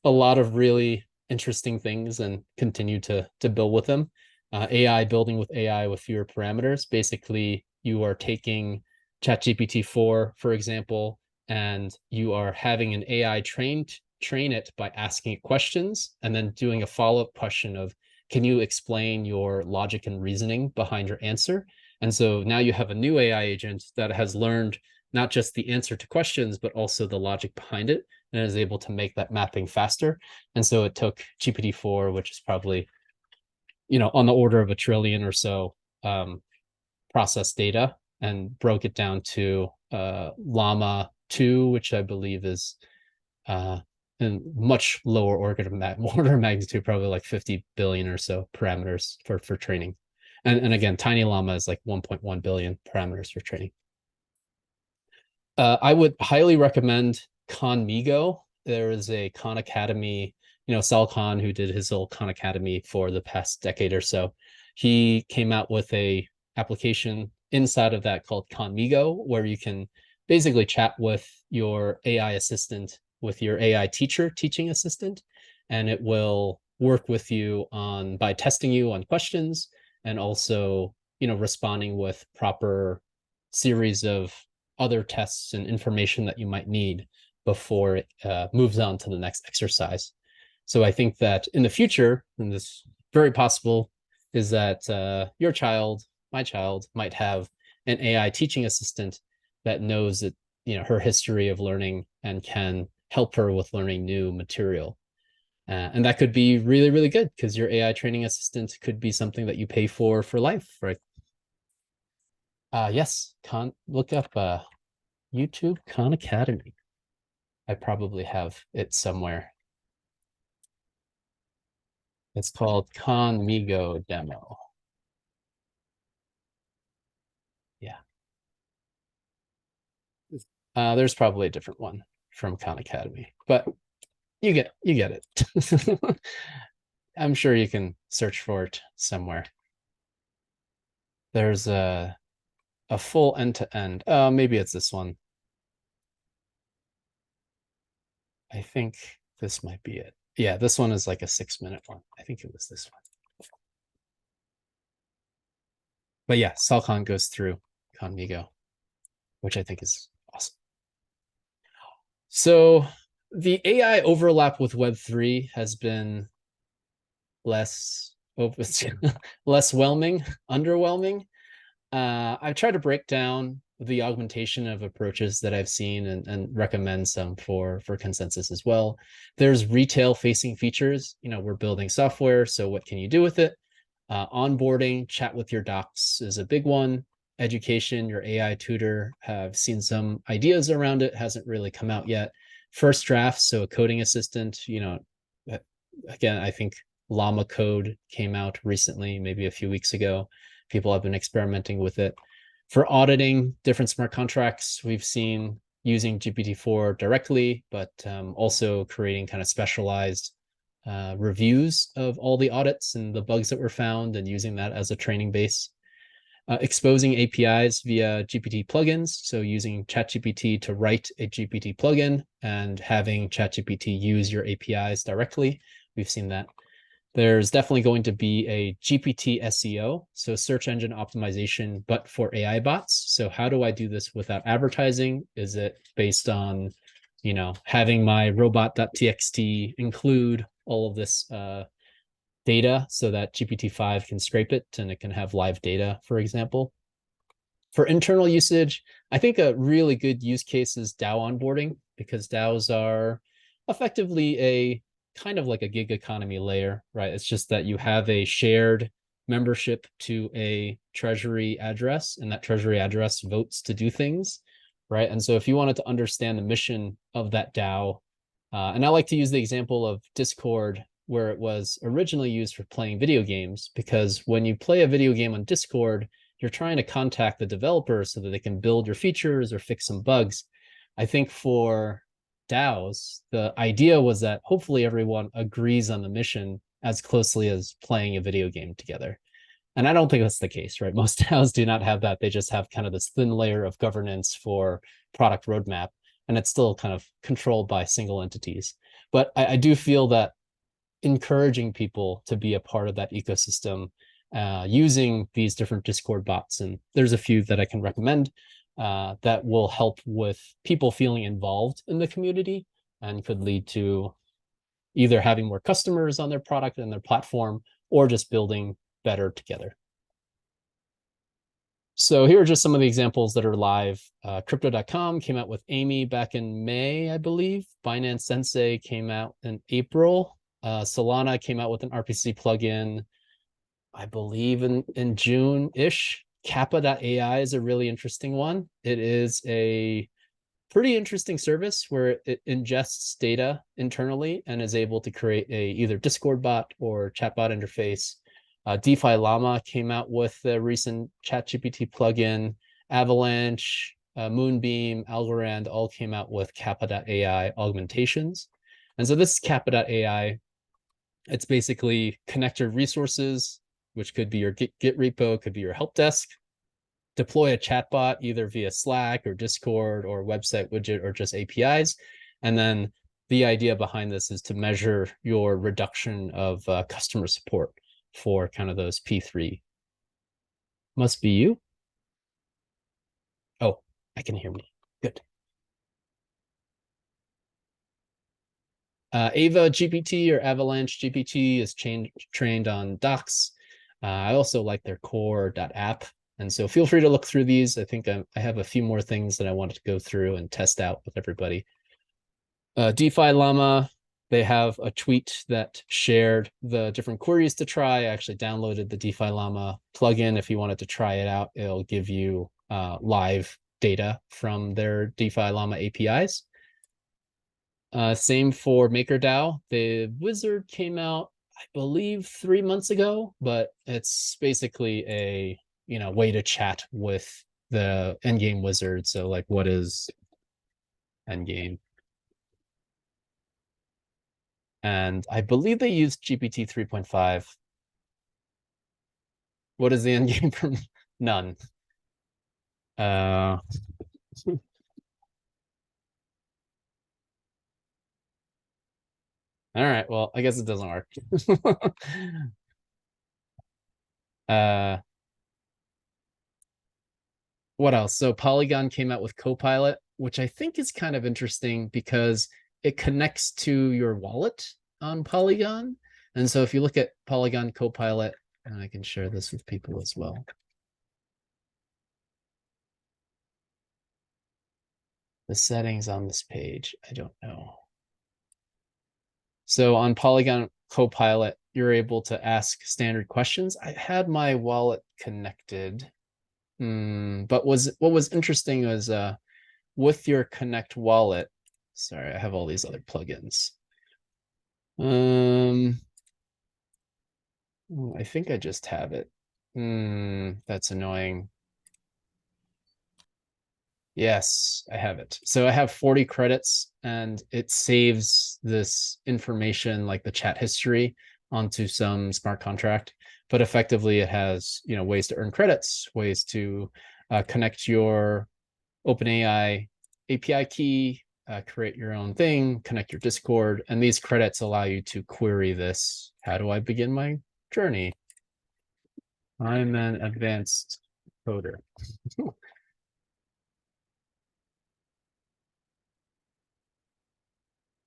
a lot of really interesting things and continue to build with them. AI building with AI with fewer parameters. Basically, you are taking ChatGPT-4, for example, and you are having an AI train it by asking it questions and then doing a follow-up question of, can you explain your logic and reasoning behind your answer? And so now you have a new AI agent that has learned not just the answer to questions, but also the logic behind it, and is able to make that mapping faster. And so it took GPT-4, which is probably, on the order of 1 trillion or so processed data, and broke it down to Llama 2, which I believe is in much lower order of magnitude, probably like 50 billion or so parameters for training. And again, Tiny Llama is like 1.1 billion parameters for training. I would highly recommend Khanmigo. There is a Khan Academy, Sal Khan, who did his whole Khan Academy for the past decade or so. He came out with a application inside of that called Khanmigo, where you can basically chat with your AI assistant, with your AI teaching assistant, and it will work with you by testing you on questions and also, responding with proper series of other tests and information that you might need before it moves on to the next exercise. So I think that in the future, and this very possible, is that your child, my child, might have an AI teaching assistant that knows that, her history of learning and can help her with learning new material. And that could be really, really good, because your AI training assistant could be something that you pay for life, right? Yes, look up YouTube Khan Academy. I probably have it somewhere. It's called Khanmigo Demo. Yeah. There's probably a different one from Khan Academy, but you get it. I'm sure you can search for it somewhere. There's a full end-to-end. Maybe it's this one. I think this might be it. Yeah, this one is like a 6-minute one. I think it was this one. But yeah, Sal Khan goes through Khanmigo, which I think is awesome. So the AI overlap with Web3 has been less underwhelming. I've tried to break down the augmentation of approaches that I've seen and recommend some for consensus as well. There's retail facing features. We're building software, so what can you do with it? Onboarding, chat with your docs is a big one. Education, your AI tutor, have seen some ideas around it, hasn't really come out yet. First drafts, so a coding assistant, again, I think Llama Code came out recently, maybe a few weeks ago. People have been experimenting with it. For auditing different smart contracts, we've seen using GPT-4 directly, but also creating kind of specialized reviews of all the audits and the bugs that were found, and using that as a training base. Exposing APIs via GPT plugins, so using ChatGPT to write a GPT plugin and having ChatGPT use your APIs directly. We've seen that. There's definitely going to be a GPT SEO, so search engine optimization, but for AI bots. So how do I do this without advertising? Is it based on, having my robot.txt include all of this data so that GPT-5 can scrape it and it can have live data, for example? For internal usage, I think a really good use case is DAO onboarding, because DAOs are effectively a kind of like a gig economy layer, right? It's just that you have a shared membership to a treasury address, and that treasury address votes to do things, right? And so if you wanted to understand the mission of that DAO, and I like to use the example of Discord, where it was originally used for playing video games, because when you play a video game on Discord, you're trying to contact the developer so that they can build your features or fix some bugs. I think for DAOs, the idea was that hopefully everyone agrees on the mission as closely as playing a video game together. And I don't think that's the case, right? Most DAOs do not have that. They just have kind of this thin layer of governance for product roadmap, and it's still kind of controlled by single entities. But I do feel that encouraging people to be a part of that ecosystem using these different Discord bots, and there's a few that I can recommend that will help with people feeling involved in the community and could lead to either having more customers on their product and their platform, or just building better together. So here are just some of the examples that are live. Crypto.com came out with Amy back in May, I believe. Binance Sensei came out in April. Solana came out with an RPC plugin, I believe in June-ish. Kappa.ai is a really interesting one. It is a pretty interesting service where it ingests data internally and is able to create a either Discord bot or chatbot interface. DeFi Llama came out with the recent ChatGPT plugin. Avalanche, Moonbeam, Algorand all came out with Kappa.ai augmentations. And so this Kappa.ai, it's basically connect your resources, which could be your Git repo, could be your help desk, deploy a chatbot either via Slack or Discord or website widget or just APIs. And then the idea behind this is to measure your reduction of customer support for kind of those P3. Must be you. Oh, I can hear me. Good. Ava GPT or Avalanche GPT is trained on docs. I also like their core.app. And so feel free to look through these. I think I have a few more things that I wanted to go through and test out with everybody. DeFi Llama, they have a tweet that shared the different queries to try. I actually downloaded the DeFi Llama plugin. If you wanted to try it out, it'll give you live data from their DeFi Llama APIs. Same for MakerDAO. The wizard came out, I believe, 3 months ago, but it's basically a way to chat with the endgame wizard. So like, what is endgame? And I believe they used GPT 3.5. What is the endgame from? None. All right, well, I guess it doesn't work. What else? So Polygon came out with Copilot, which I think is kind of interesting because it connects to your wallet on Polygon. And so if you look at Polygon Copilot, and I can share this with people as well. The settings on this page, I don't know. So on Polygon Copilot, you're able to ask standard questions. I had my wallet connected. But what was interesting was with your Connect wallet, sorry, I have all these other plugins. I think I just have it. That's annoying. Yes, I have it. So I have 40 credits and it saves this information like the chat history onto some smart contract. But effectively it has, ways to earn credits, ways to connect your OpenAI API key, create your own thing, connect your Discord, and these credits allow you to query this. How do I begin my journey? I'm an advanced coder.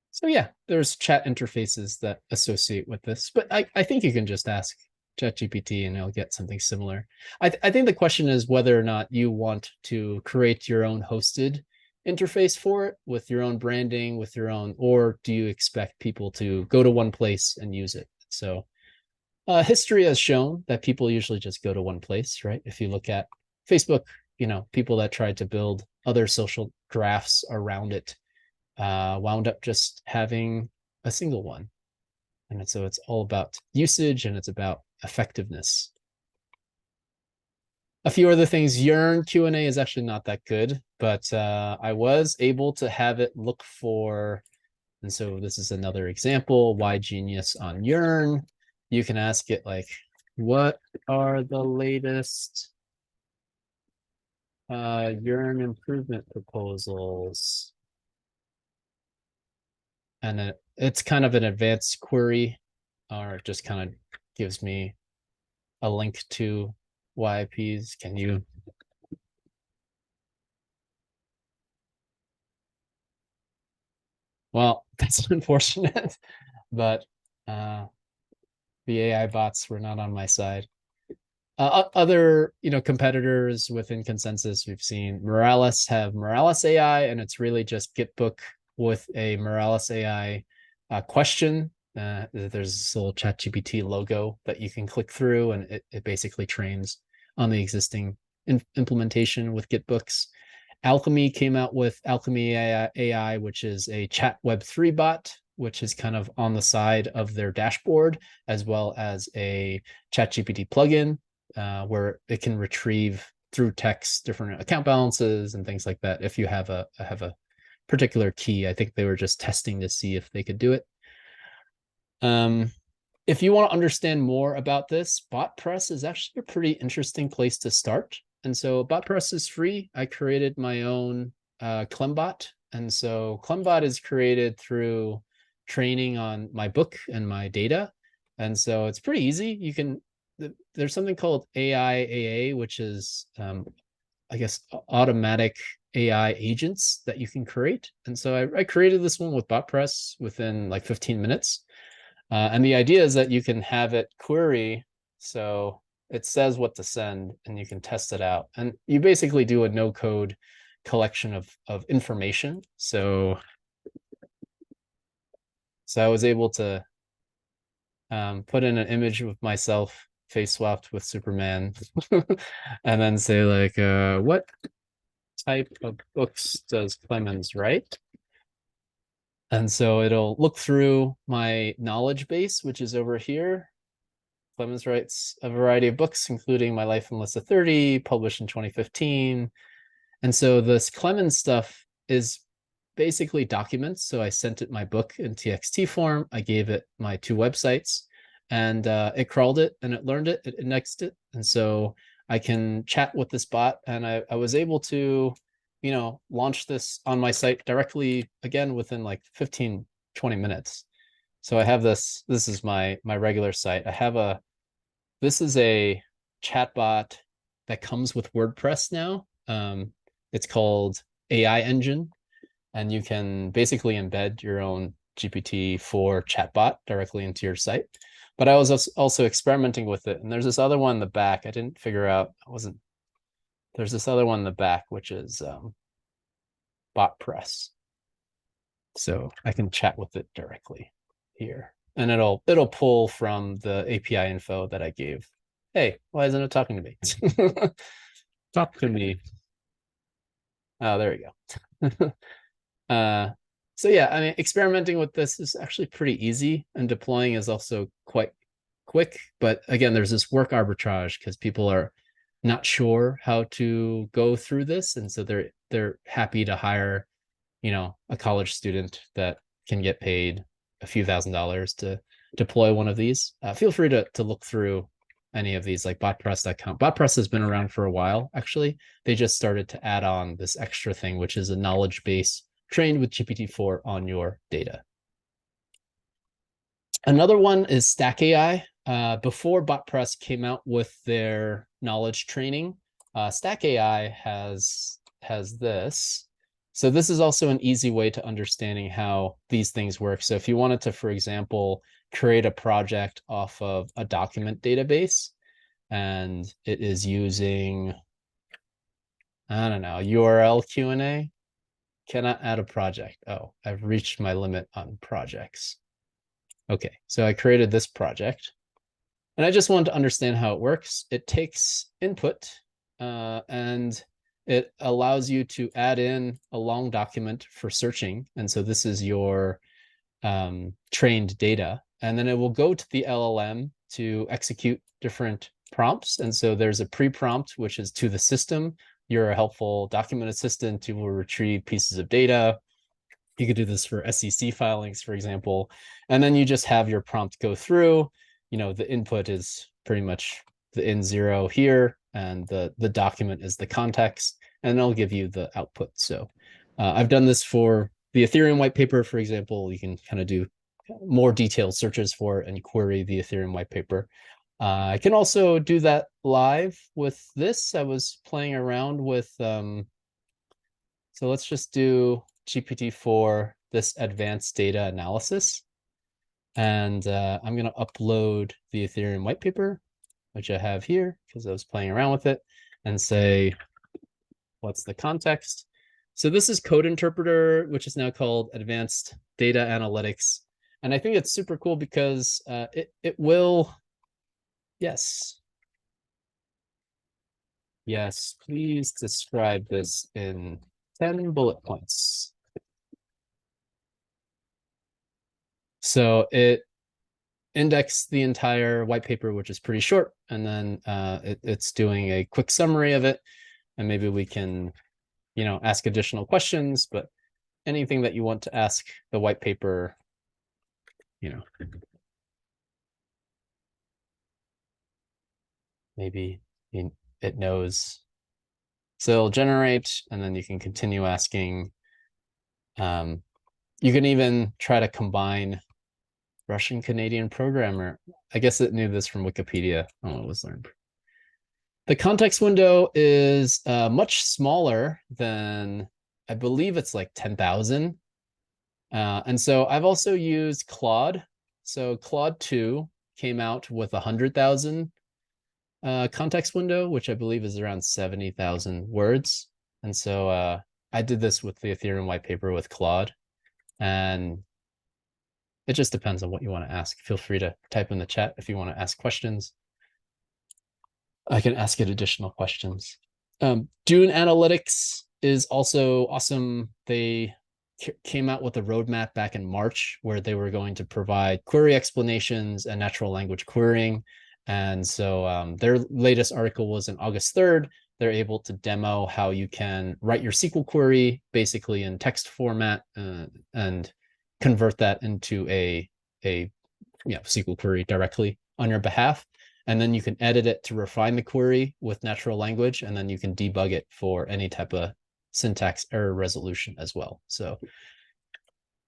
So yeah, there's chat interfaces that associate with this, but I think you can just ask ChatGPT and it'll get something similar. I think the question is whether or not you want to create your own hosted interface for it with your own branding, with your own, or do you expect people to go to one place and use it? So history has shown that people usually just go to one place, right? If you look at Facebook, you know, people that tried to build other social graphs around it wound up just having a single one. And so it's all about usage and it's about effectiveness. A few other things. Yearn Q&A is actually not that good, but I was able to have it look for, and so this is another example, why genius on Yearn. You can ask it like, what are the latest Yearn improvement proposals? And it's kind of an advanced query, or it just kind of gives me a link to YIPs. Can you? Well, that's unfortunate, but the AI bots were not on my side. Other, you know, competitors within Consensus, we've seen Morales have Morales AI, and it's really just Gitbook with a Morales AI question. There's this little ChatGPT logo that you can click through, and it basically trains on the existing implementation with Gitbooks. Alchemy came out with Alchemy AI, which is a chat Web3 bot, which is kind of on the side of their dashboard, as well as a ChatGPT plugin where it can retrieve through text different account balances and things like that. If you have a particular key, I think they were just testing to see if they could do it. If you want to understand more about this, BotPress is actually a pretty interesting place to start. And so BotPress is free. I created my own Clembot. And so Clembot is created through training on my book and my data. And so it's pretty easy. You can, there's something called AI, which is, I guess, automatic AI agents that you can create. And so I created this one with BotPress within like 15 minutes. And the idea is that you can have it query. So it says what to send and you can test it out. And you basically do a no code collection of information. So I was able to put in an image with myself face swapped with Superman and then say like, what type of books does Clemens write? And so it'll look through my knowledge base, which is over here. Clemens writes a variety of books, including My Life in List of 30, published in 2015. And so this Clemens stuff is basically documents. So I sent it my book in TXT form. I gave it my 2 websites, and it crawled it and it learned it, it indexed it. And so I can chat with this bot, and I was able to, you know, launch this on my site directly again within like 15, 20 minutes. So I have this is my regular site. I have this is a chatbot that comes with WordPress now. It's called AI Engine, and you can basically embed your own GPT-4 chatbot directly into your site. But I was also experimenting with it, and there's this other one in the back. I didn't figure out, there's this other one in the back, which is BotPress. So I can chat with it directly here, and it'll pull from the API info that I gave. Hey, why isn't it talking to me? Talk to me. Oh, there we go. So yeah, I mean, experimenting with this is actually pretty easy, and deploying is also quite quick. But again, there's this work arbitrage because people are not sure how to go through this, and so they're happy to hire, you know, a college student that can get paid a few $1,000s to deploy one of these. Feel free to look through any of these, like botpress.com. BotPress has been around for a while, actually. They just started to add on this extra thing, which is a knowledge base trained with GPT-4 on your data. Another one is Stack AI. Before BotPress came out with their knowledge training, Stack AI has this. So this is also an easy way to understanding how these things work. So if you wanted to, for example, create a project off of a document database, and it is using, I don't know, URL Q&A, cannot add a project. Oh, I've reached my limit on projects. Okay, so I created this project, and I just wanted to understand how it works. It takes input, and it allows you to add in a long document for searching. And so this is your trained data. And then it will go to the LLM to execute different prompts. And so there's a pre-prompt, which is to the system. You're a helpful document assistant who will retrieve pieces of data. You could do this for SEC filings, for example. And then you just have your prompt go through. You know, the input is pretty much the N0 here, and the document is the context, and it'll give you the output. So I've done this for the Ethereum white paper, for example. You can kind of do more detailed searches for it and query the Ethereum white paper. I can also do that live with this. I was playing around with, so let's just do GPT-4, this advanced data analysis. And I'm going to upload the Ethereum white paper, which I have here because I was playing around with it, and say, what's the context? So this is Code Interpreter, which is now called Advanced Data Analytics. And I think it's super cool because it will, yes, please describe this in 10 bullet points. So it indexed the entire white paper, which is pretty short, and then it's doing a quick summary of it. And maybe we can, you know, ask additional questions, but anything that you want to ask the white paper, you know, maybe it knows. So it'll generate, and then you can continue asking. You can even try to combine Russian Canadian programmer. I guess it knew this from Wikipedia. Oh, it was learned. The context window is much smaller than, I believe it's like 10,000. And so I've also used Claude. So Claude 2 came out with 100,000 context window, which I believe is around 70,000 words. And so I did this with the Ethereum white paper with Claude. And it just depends on what you want to ask. Feel free to type in the chat if you want to ask questions. I can ask it additional questions. Dune Analytics is also awesome. They came out with a roadmap back in March where they were going to provide query explanations and natural language querying. And so their latest article was in August 3rd. They're able to demo how you can write your SQL query basically in text format and convert that into a SQL query directly on your behalf. And then you can edit it to refine the query with natural language, and then you can debug it for any type of syntax error resolution as well. So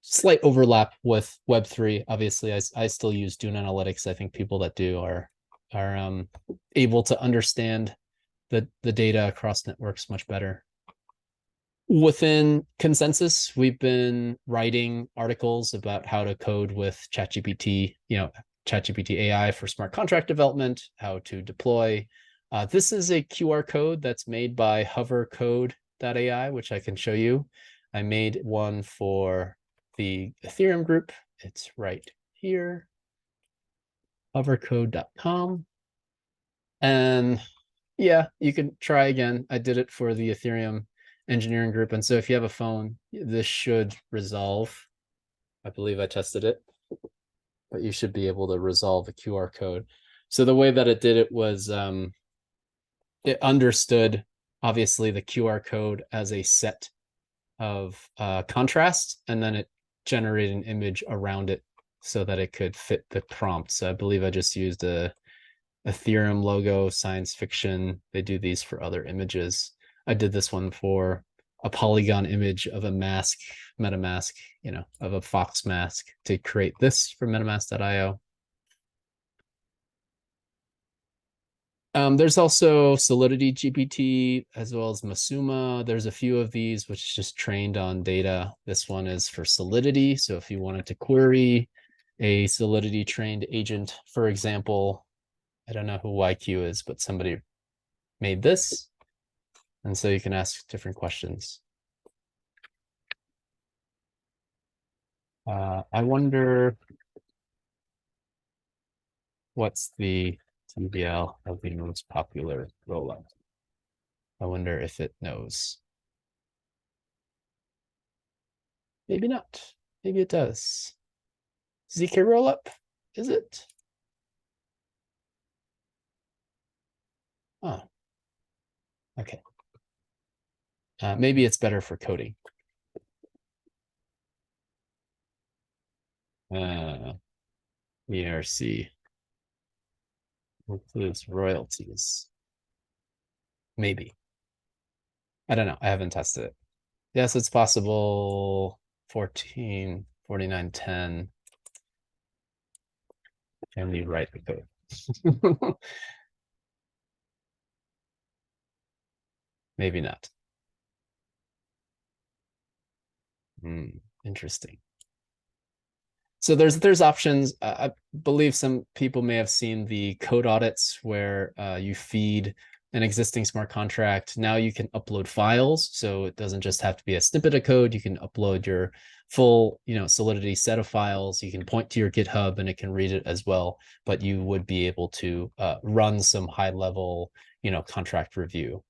slight overlap with Web3. Obviously, I still use Dune Analytics. I think people that do are able to understand the data across networks much better. Within Consensus, we've been writing articles about how to code with ChatGPT, ChatGPT AI for smart contract development, how to deploy. This is a QR code that's made by hovercode.ai, which I can show you. I made one for the Ethereum group. It's right here, hovercode.com. And yeah, you can try again. I did it for the Ethereum engineering group. And so if you have a phone, this should resolve. I believe I tested it, but you should be able to resolve a QR code. So the way that it did it was it understood, obviously, the QR code as a set of contrast, and then it generated an image around it so that it could fit the prompt. So I believe I just used a Ethereum logo, science fiction. They do these for other images. I did this one for a polygon image of a mask, MetaMask, of a fox mask to create this for MetaMask.io. There's also Solidity GPT as well as Masuma. There's a few of these which is just trained on data. This one is for Solidity. So if you wanted to query a Solidity trained agent, for example, I don't know who YQ is, but somebody made this. And so you can ask different questions. I wonder what's the TBL of the most popular rollup. I wonder if it knows. Maybe not. Maybe it does. ZK rollup? Is it? Oh. Okay. Maybe it's better for coding. ERC includes royalties. Maybe. I don't know. I haven't tested it. Yes, it's possible. 14, 49, 10. Can you write the code? Maybe not. Interesting. So there's options. I believe some people may have seen the code audits where you feed an existing smart contract. Now you can upload files, so it doesn't just have to be a snippet of code. You can upload your full, Solidity set of files. You can point to your GitHub and it can read it as well. But you would be able to run some high level, contract review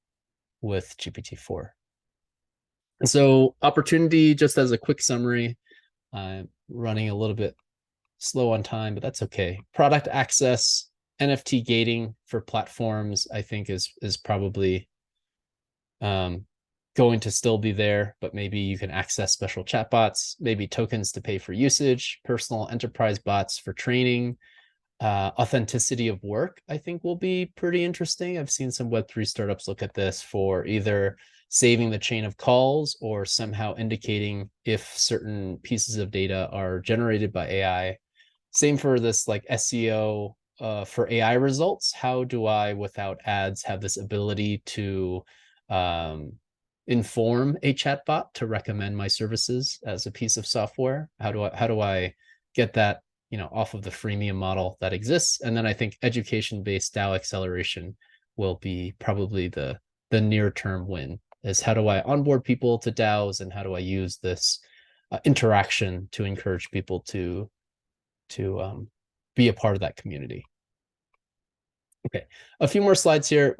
with GPT-4. And so opportunity, just as a quick summary, running a little bit slow on time, but that's okay. Product access, NFT gating for platforms, I think is probably going to still be there, but maybe you can access special chatbots, maybe tokens to pay for usage, personal enterprise bots for training. Authenticity of work, I think, will be pretty interesting. I've seen some Web3 startups look at this for either saving the chain of calls or somehow indicating if certain pieces of data are generated by AI. Same for this like SEO for AI results. How do I, without ads, have this ability to inform a chatbot to recommend my services as a piece of software? How do I get that off of the freemium model that exists? And then I think education-based DAO acceleration will be probably the near-term win. Is how do I onboard people to DAOs, and how do I use this interaction to encourage people to be a part of that community? Okay, a few more slides here.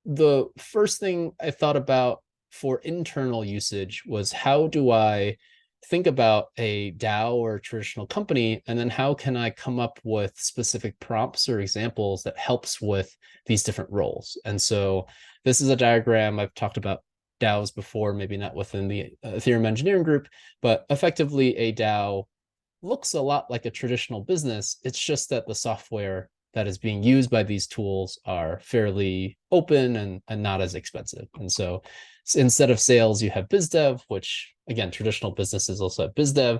The first thing I thought about for internal usage was, how do I think about a DAO or a traditional company, and then how can I come up with specific prompts or examples that helps with these different roles? And so this is a diagram. I've talked about DAOs before, maybe not within the Ethereum engineering group, but effectively a DAO looks a lot like a traditional business. It's just that the software that is being used by these tools are fairly open and not as expensive. And so instead of sales, you have biz dev, which again, traditional businesses also have biz dev.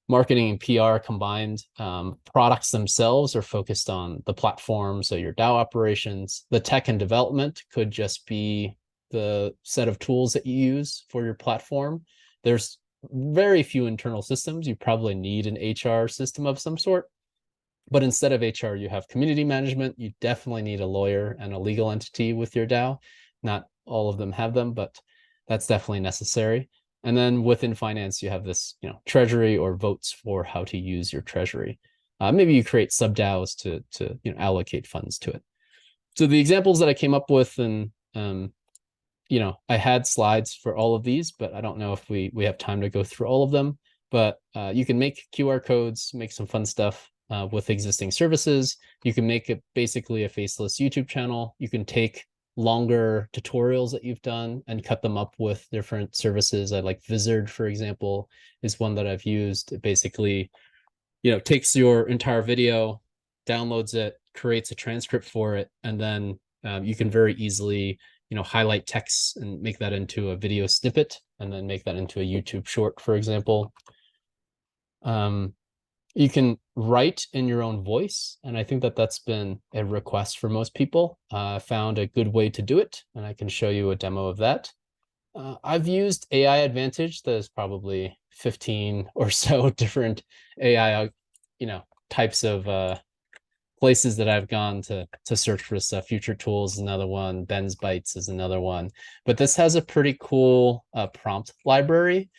Marketing and PR combined. Products themselves are focused on the platform, so your DAO operations. The tech and development could just be the set of tools that you use for your platform. There's very few internal systems. You probably need an HR system of some sort. But instead of HR, you have community management. You definitely need a lawyer and a legal entity with your DAO. Not all of them have them, but that's definitely necessary. And then within finance, you have this, treasury or votes for how to use your treasury. Maybe you create sub DAOs to allocate funds to it. So the examples that I came up with, and I had slides for all of these, but I don't know if we have time to go through all of them. But you can make QR codes, make some fun stuff with existing services. You can make it basically a faceless YouTube channel. You can take longer tutorials that you've done and cut them up with different services. I like Vizard, for example, is one that I've used. It basically, takes your entire video, downloads it, creates a transcript for it, and then you can very easily, highlight text and make that into a video snippet, and then make that into a YouTube short, for example. You can write in your own voice, and I think that that's been a request for most people. I found a good way to do it, and I can show you a demo of that. I've used AI Advantage. There's probably 15 or so different AI, types of places that I've gone to search for stuff. Future Tools is another one. Ben's Bytes is another one. But this has a pretty cool prompt library,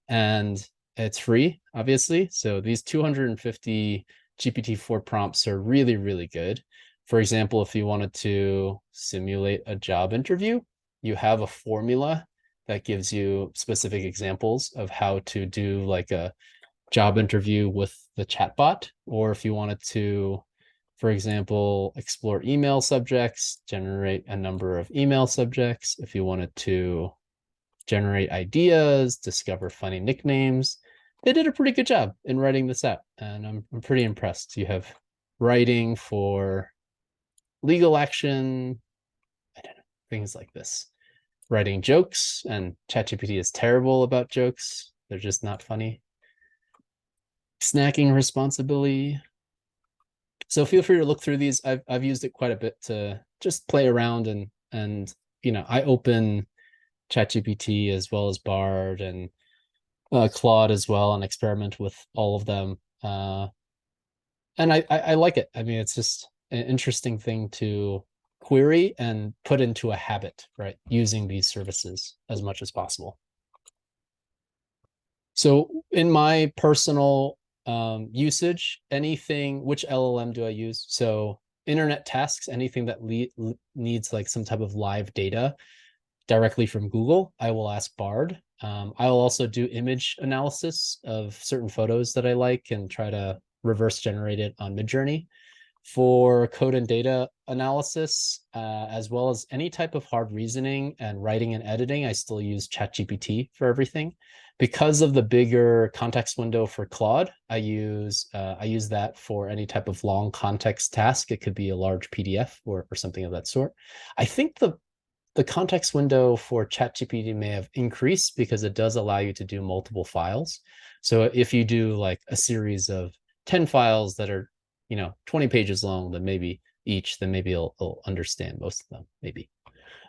and it's free, obviously. So these 250 GPT-4 prompts are really, really good. For example, if you wanted to simulate a job interview, you have a formula that gives you specific examples of how to do like a job interview with the chatbot. Or if you wanted to, for example, explore email subjects, generate a number of email subjects. If you wanted to generate ideas, discover funny nicknames, they did a pretty good job in writing this out. And I'm pretty impressed. You have writing for legal action, I don't know, things like this. Writing jokes, and ChatGPT is terrible about jokes. They're just not funny. Snacking responsibility. So feel free to look through these. I've used it quite a bit to just play around, and I open ChatGPT as well as Bard and Claude as well, and experiment with all of them. And I like it. I mean, it's just an interesting thing to query and put into a habit, right? Using these services as much as possible. So in my personal usage, which LLM do I use? So internet tasks, anything that needs like some type of live data directly from Google, I will ask Bard. I will also do image analysis of certain photos that I like and try to reverse generate it on Midjourney. For code and data analysis, as well as any type of hard reasoning and writing and editing, I still use ChatGPT for everything. Because of the bigger context window for Claude, I use that for any type of long context task. It could be a large PDF or something of that sort. I think the context window for ChatGPT may have increased because it does allow you to do multiple files. So if you do like a series of 10 files that are 20 pages long, then maybe it'll understand most of them, maybe.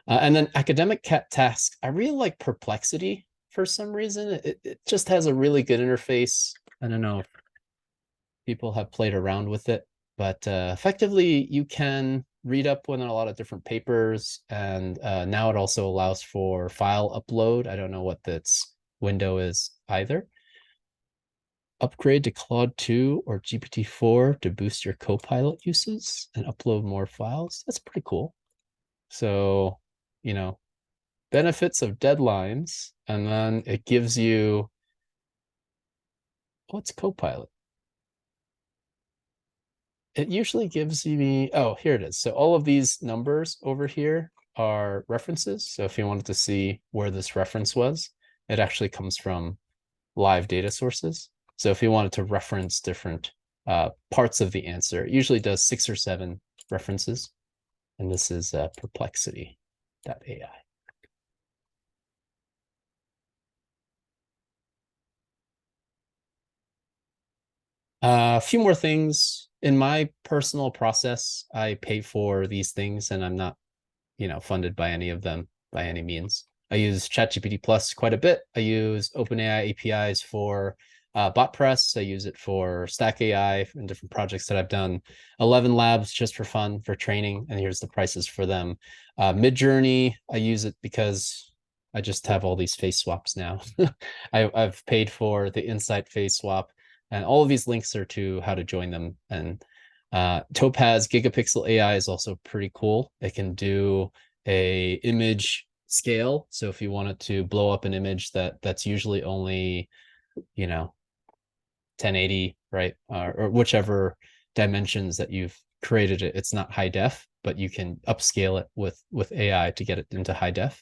And then academic tasks, I really like Perplexity for some reason. It just has a really good interface. I don't know if people have played around with it, but effectively you can read up on a lot of different papers, and now it also allows for file upload. I don't know what its window is either. Upgrade to Claude 2 or GPT-4 to boost your Copilot uses and upload more files. That's pretty cool. So, benefits of deadlines, and then it gives you, what's Copilot? It usually gives me, oh, here it is. So all of these numbers over here are references. So if you wanted to see where this reference was, it actually comes from live data sources. So if you wanted to reference different parts of the answer, it usually does 6 or 7 references. And this is perplexity.ai. A few more things. In my personal process, I pay for these things, and I'm not, funded by any of them by any means. I use ChatGPT Plus quite a bit. I use OpenAI APIs for BotPress. I use it for Stack AI in different projects that I've done. 11 Labs just for fun, for training, and here's the prices for them. Midjourney, I use it because I just have all these face swaps now. I've paid for the Insight face swap, and all of these links are to how to join them. And Topaz Gigapixel AI is also pretty cool. It can do a image scale. So if you wanted to blow up an image that's usually only 1080, right, or whichever dimensions that you've created it, it's not high def, but you can upscale it with AI to get it into high def.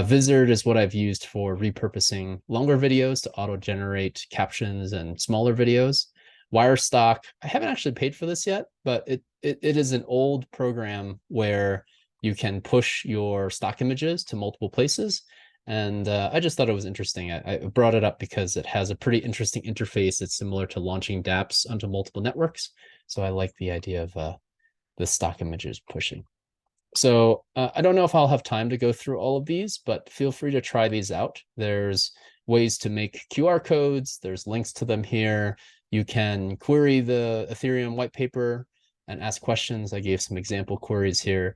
Vizard is what I've used for repurposing longer videos to auto-generate captions and smaller videos. Wirestock, I haven't actually paid for this yet, but it is an old program where you can push your stock images to multiple places, And I just thought it was interesting. I brought it up because it has a pretty interesting interface. It's similar to launching dApps onto multiple networks. So I like the idea of the stock images pushing. So I don't know if I'll have time to go through all of these, but feel free to try these out. There's ways to make QR codes. There's links to them here. You can query the Ethereum white paper and ask questions. I gave some example queries here.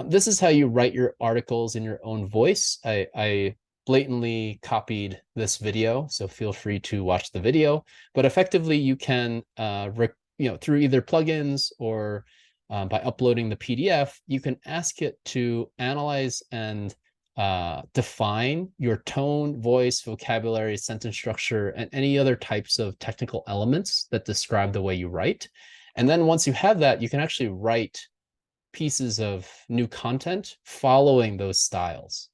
This is how you write your articles in your own voice. I blatantly copied this video, so feel free to watch the video. But effectively, you can, through either plugins or by uploading the PDF, you can ask it to analyze and define your tone, voice, vocabulary, sentence structure, and any other types of technical elements that describe the way you write. And then once you have that, you can actually write pieces of new content following those styles.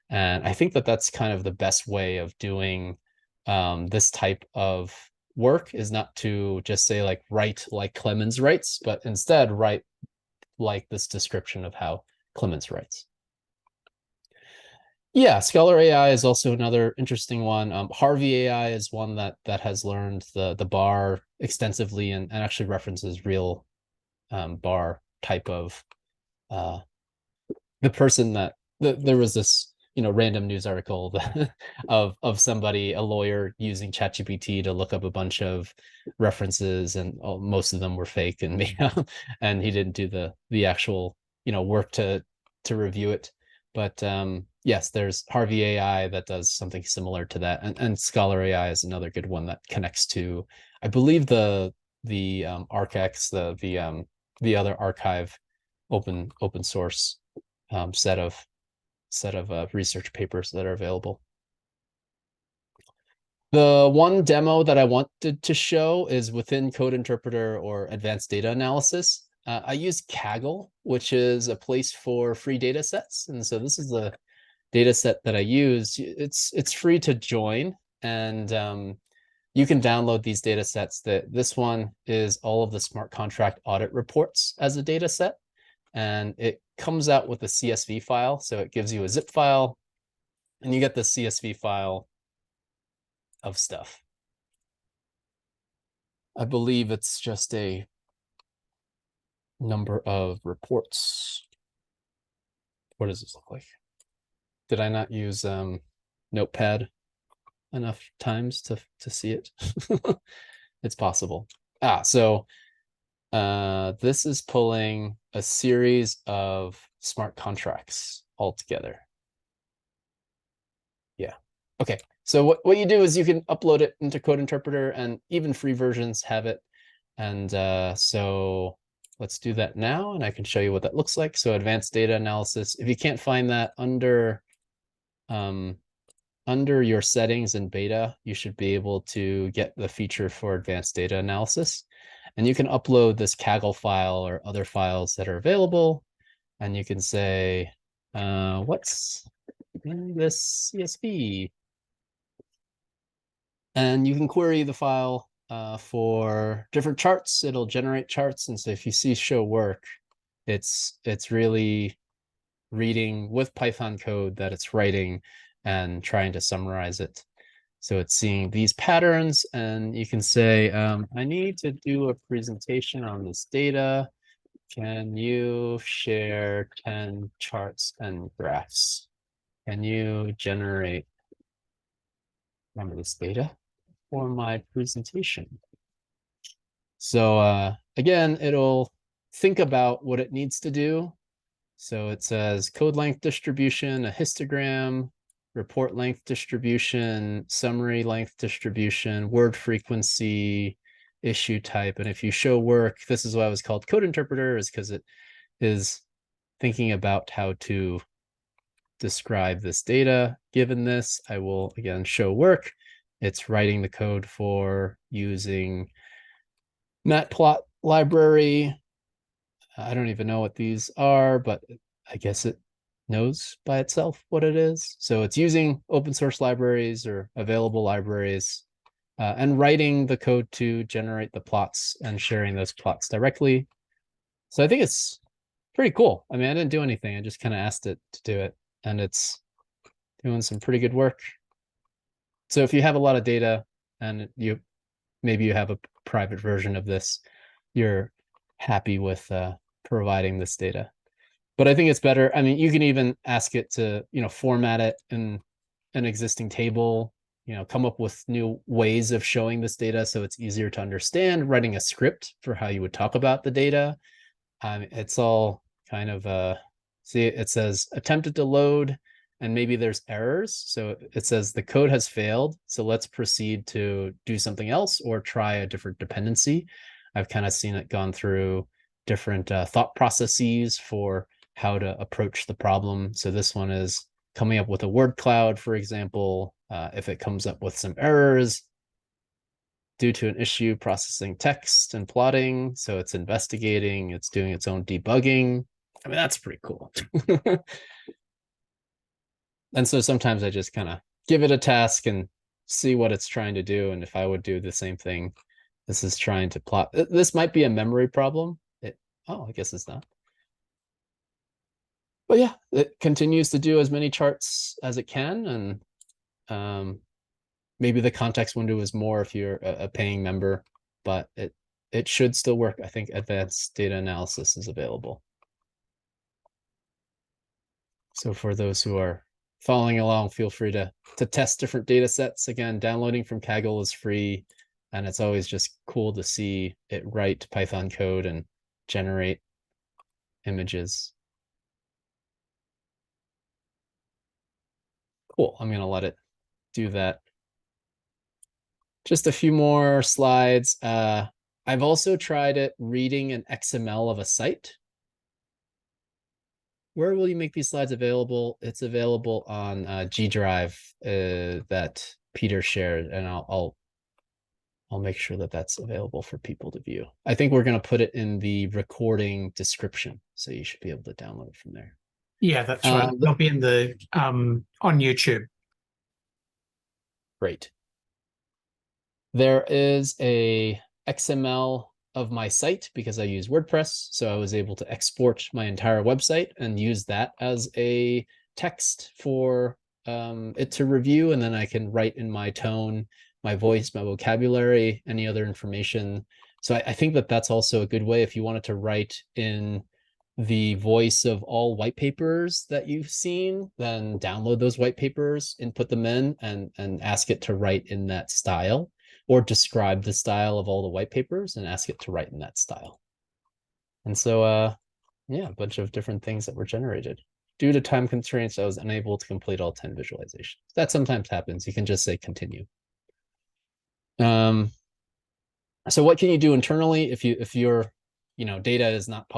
And I think that that's kind of the best way of doing this type of work, is not to just say like write like Clemens writes, but instead write like this description of how Clemens writes. Yeah, Scholar AI is also another interesting one. Harvey AI is one that has learned the bar extensively and actually references real bar type of the person that there was this random news article of somebody, a lawyer, using ChatGPT to look up a bunch of references, and most of them were fake and made up, and he didn't do the actual work to review it. But yes, there's Harvey AI that does something similar to that, and Scholar AI is another good one that connects to, I believe, the ArcX, the other archive open source set of research papers that are available. The one demo that I wanted to show is within Code Interpreter or Advanced Data Analysis. I use Kaggle, which is a place for free data sets. And so this is the data set that I use. It's free to join, and you can download these data sets. This one is all of the smart contract audit reports as a data set, and it comes out with a CSV file. So it gives you a zip file, and you get the CSV file of stuff. I believe it's just a number of reports. What does this look like? Did I not use Notepad enough times to see it? It's possible. So this is pulling a series of smart contracts all together. Yeah. Okay. So what you do is you can upload it into Code Interpreter, and even free versions have it. And so let's do that now, and I can show you what that looks like. So Advanced Data Analysis, if you can't find that under your settings in beta, you should be able to get the feature for Advanced Data Analysis. And you can upload this Kaggle file or other files that are available. And you can say, what's in this CSV? And you can query the file for different charts. It'll generate charts. And so if you see show work, it's really reading with Python code that it's writing and trying to summarize it. So it's seeing these patterns, and you can say, I need to do a presentation on this data. Can you share 10 charts and graphs? Can you generate some of this data for my presentation? So again, it'll think about what it needs to do. So it says code length distribution, a histogram, report length distribution, summary length distribution, word frequency, issue type. And if you show work, this is why it was called Code Interpreter, is because it is thinking about how to describe this data. Given this, I will again show work. It's writing the code for using matplot library. I don't even know what these are, but I guess it knows by itself what it is. So it's using open source libraries or available libraries and writing the code to generate the plots and sharing those plots directly. So I think it's pretty cool. I mean, I didn't do anything. I just kind of asked it to do it. And it's doing some pretty good work. So if you have a lot of data and maybe you have a private version of this, you're happy with providing this data. But I think it's better. I mean, you can even ask it to, format it in an existing table, come up with new ways of showing this data so it's easier to understand, writing a script for how you would talk about the data. It's all kind of, see, it says attempted to load, and maybe there's errors. So it says the code has failed. So let's proceed to do something else or try a different dependency. I've kind of seen it gone through different thought processes for how to approach the problem. So this one is coming up with a word cloud, for example. If it comes up with some errors due to an issue processing text and plotting, so it's investigating, it's doing its own debugging. I mean, that's pretty cool. And so sometimes I just kind of give it a task and see what it's trying to do. And if I would do the same thing, this is trying to plot. This might be a memory problem. Oh, I guess it's not. But yeah, it continues to do as many charts as it can. And maybe the context window is more if you're a paying member, but it should still work. I think advanced data analysis is available. So for those who are following along, feel free to test different data sets. Again, downloading from Kaggle is free, and it's always just cool to see it write Python code and generate images. Cool, I'm gonna let it do that. Just a few more slides. I've also tried it reading an XML of a site. Where will you make these slides available? It's available on G Drive that Peter shared, and I'll make sure that that's available for people to view. I think we're going to put it in the recording description, so you should be able to download it from there. Yeah, that's right. They'll be in the on YouTube. Great. There is a XML of my site because I use WordPress. So I was able to export my entire website and use that as a text for it to review. And then I can write in my tone, my voice, my vocabulary, any other information. So I think that that's also a good way if you wanted to write in the voice of all white papers that you've seen, then download those white papers, input them in, and ask it to write in that style, or describe the style of all the white papers and ask it to write in that style. And so, yeah, a bunch of different things that were generated. Due to time constraints, I was unable to complete all 10 visualizations. That sometimes happens. You can just say continue. So what can you do internally if your data is not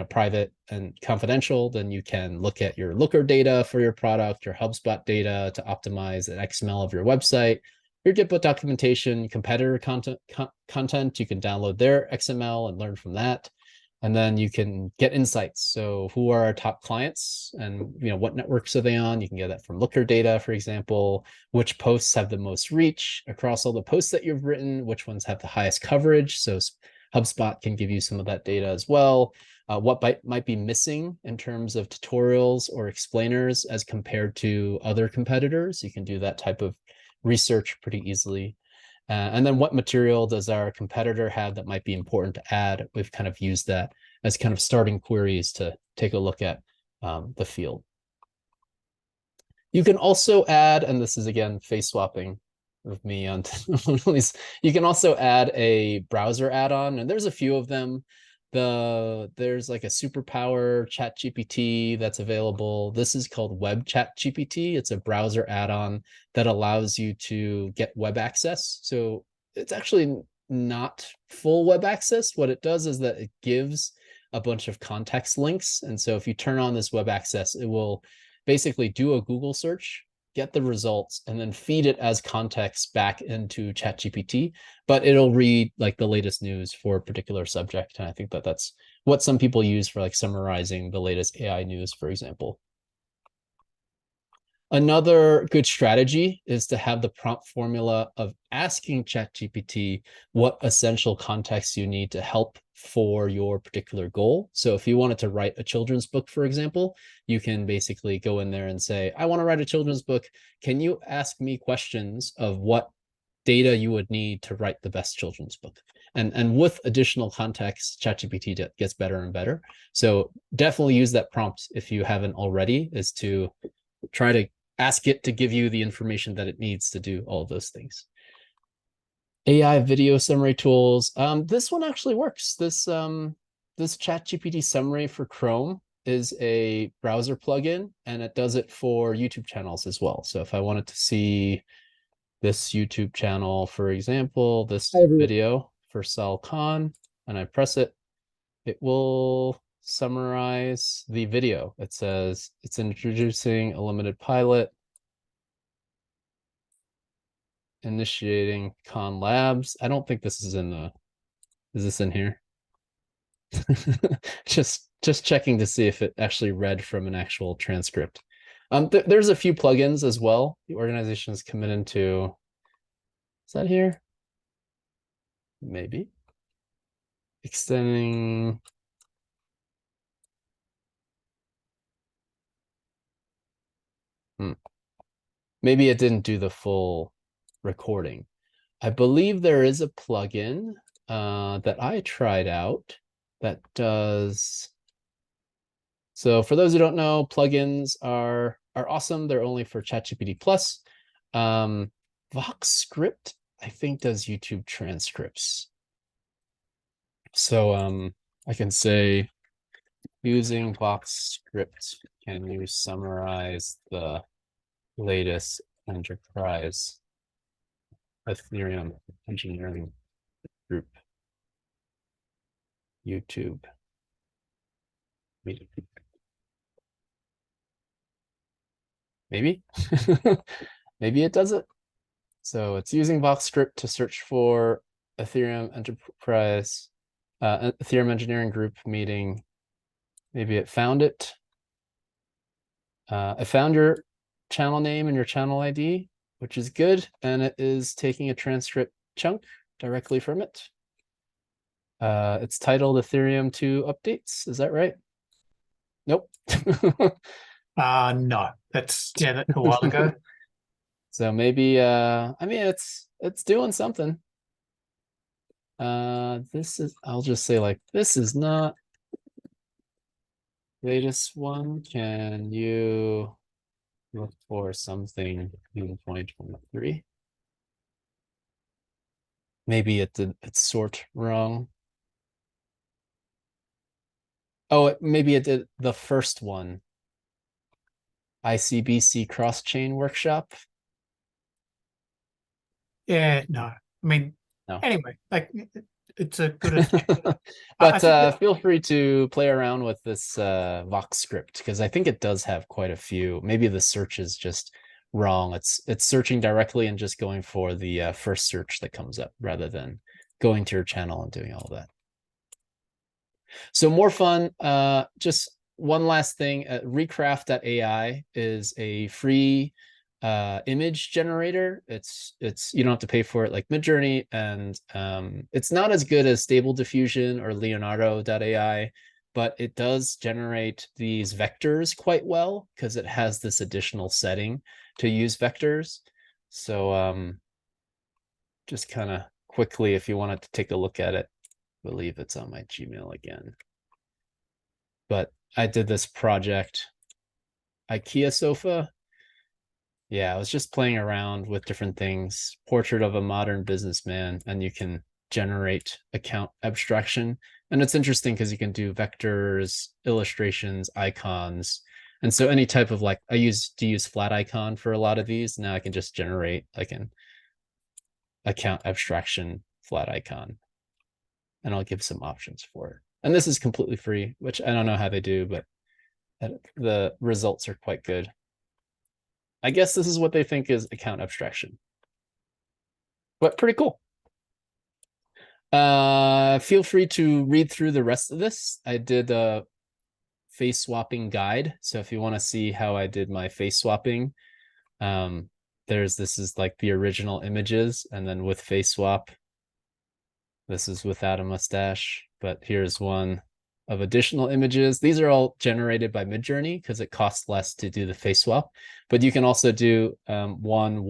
private and confidential? Then you can look at your Looker data for your product, your HubSpot data to optimize an XML of your website, your Gitbook documentation, competitor content. You can download their XML and learn from that. And then you can get insights. So who are our top clients and what networks are they on? You can get that from Looker data, for example. Which posts have the most reach across all the posts that you've written? Which ones have the highest coverage? So HubSpot can give you some of that data as well. What might be missing in terms of tutorials or explainers as compared to other competitors. You can do that type of research pretty easily. And then what material does our competitor have that might be important to add? We've kind of used that as kind of starting queries to take a look at the field. You can also add, and this is again face swapping with me on you can also add a browser add-on, and there's a few of them. There's like a superpower chat GPT that's available. This is called Web Chat GPT. It's a browser add-on that allows you to get web access. So it's actually not full web access. What it does is that it gives a bunch of context links. And so if you turn on this web access, it will basically do a Google search, get the results, and then feed it as context back into ChatGPT, but it'll read like the latest news for a particular subject. And I think that that's what some people use for like summarizing the latest AI news, for example. Another good strategy is to have the prompt formula of asking ChatGPT what essential context you need to help for your particular goal. So if you wanted to write a children's book, for example, you can basically go in there and say, I want to write a children's book. Can you ask me questions of what data you would need to write the best children's book? And with additional context, ChatGPT gets better and better. So definitely use that prompt if you haven't already, is to try to ask it to give you the information that it needs to do all of those things. AI video summary tools. This one actually works. This ChatGPT summary for Chrome is a browser plugin, and it does it for YouTube channels as well. So if I wanted to see this YouTube channel, for example, this video for Sal Khan, and I press it, it will summarize the video. It says it's introducing a limited pilot, initiating Khan Labs. I don't think this is in the, is this in here? just checking to see if it actually read from an actual transcript. There's a few plugins as well. The organization is committed to, is that here? Maybe. Extending. Maybe it didn't do the full recording. I believe there is a plugin that I tried out that does. So for those who don't know, plugins are awesome. They're only for ChatGPT Plus. VoxScript, I think, does YouTube transcripts. So I can say, using VoxScript, can you summarize the latest enterprise Ethereum engineering group YouTube meeting? Maybe. Maybe it does it. So it's using VoxScript to search for Ethereum enterprise, Ethereum engineering group meeting. Maybe it found it. I found your channel name and your channel ID, which is good. And it is taking a transcript chunk directly from it. It's titled Ethereum 2 updates. Is that right? Nope. No, that's a while ago. So maybe I mean, it's doing something. This is, I'll just say, like, this is not latest one. Can you look for something in 2023? Maybe it did its sort wrong. Oh, maybe it did the first one. ICBC cross-chain workshop. Yeah, no. I mean, No. Anyway, like, it's a good but feel free to play around with this VoxScript, because I think it does have quite a few. Maybe the search is just wrong. It's searching directly and just going for the first search that comes up rather than going to your channel and doing all that. So more fun. Just one last thing. Recraft.ai is a free image generator. It's you don't have to pay for it like Midjourney, and it's not as good as Stable Diffusion or Leonardo.ai, but it does generate these vectors quite well because it has this additional setting to use vectors. So just kind of quickly, if you wanted to take a look at it, I believe it's on my Gmail again. But I did this project, IKEA sofa. Yeah, I was just playing around with different things. Portrait of a modern businessman, and you can generate account abstraction. And it's interesting because you can do vectors, illustrations, icons. And so any type of, like, I used to use flat icon for a lot of these. Now I can just generate like an account abstraction flat icon. And I'll give some options for it. And this is completely free, which I don't know how they do, but the results are quite good. I guess this is what they think is account abstraction, but pretty cool. Feel free to read through the rest of this. I did a face swapping guide. So if you want to see how I did my face swapping, This is like the original images, and then with face swap, this is without a mustache, but here's one of additional images. These are all generated by Midjourney because it costs less to do the face swap, but you can also do one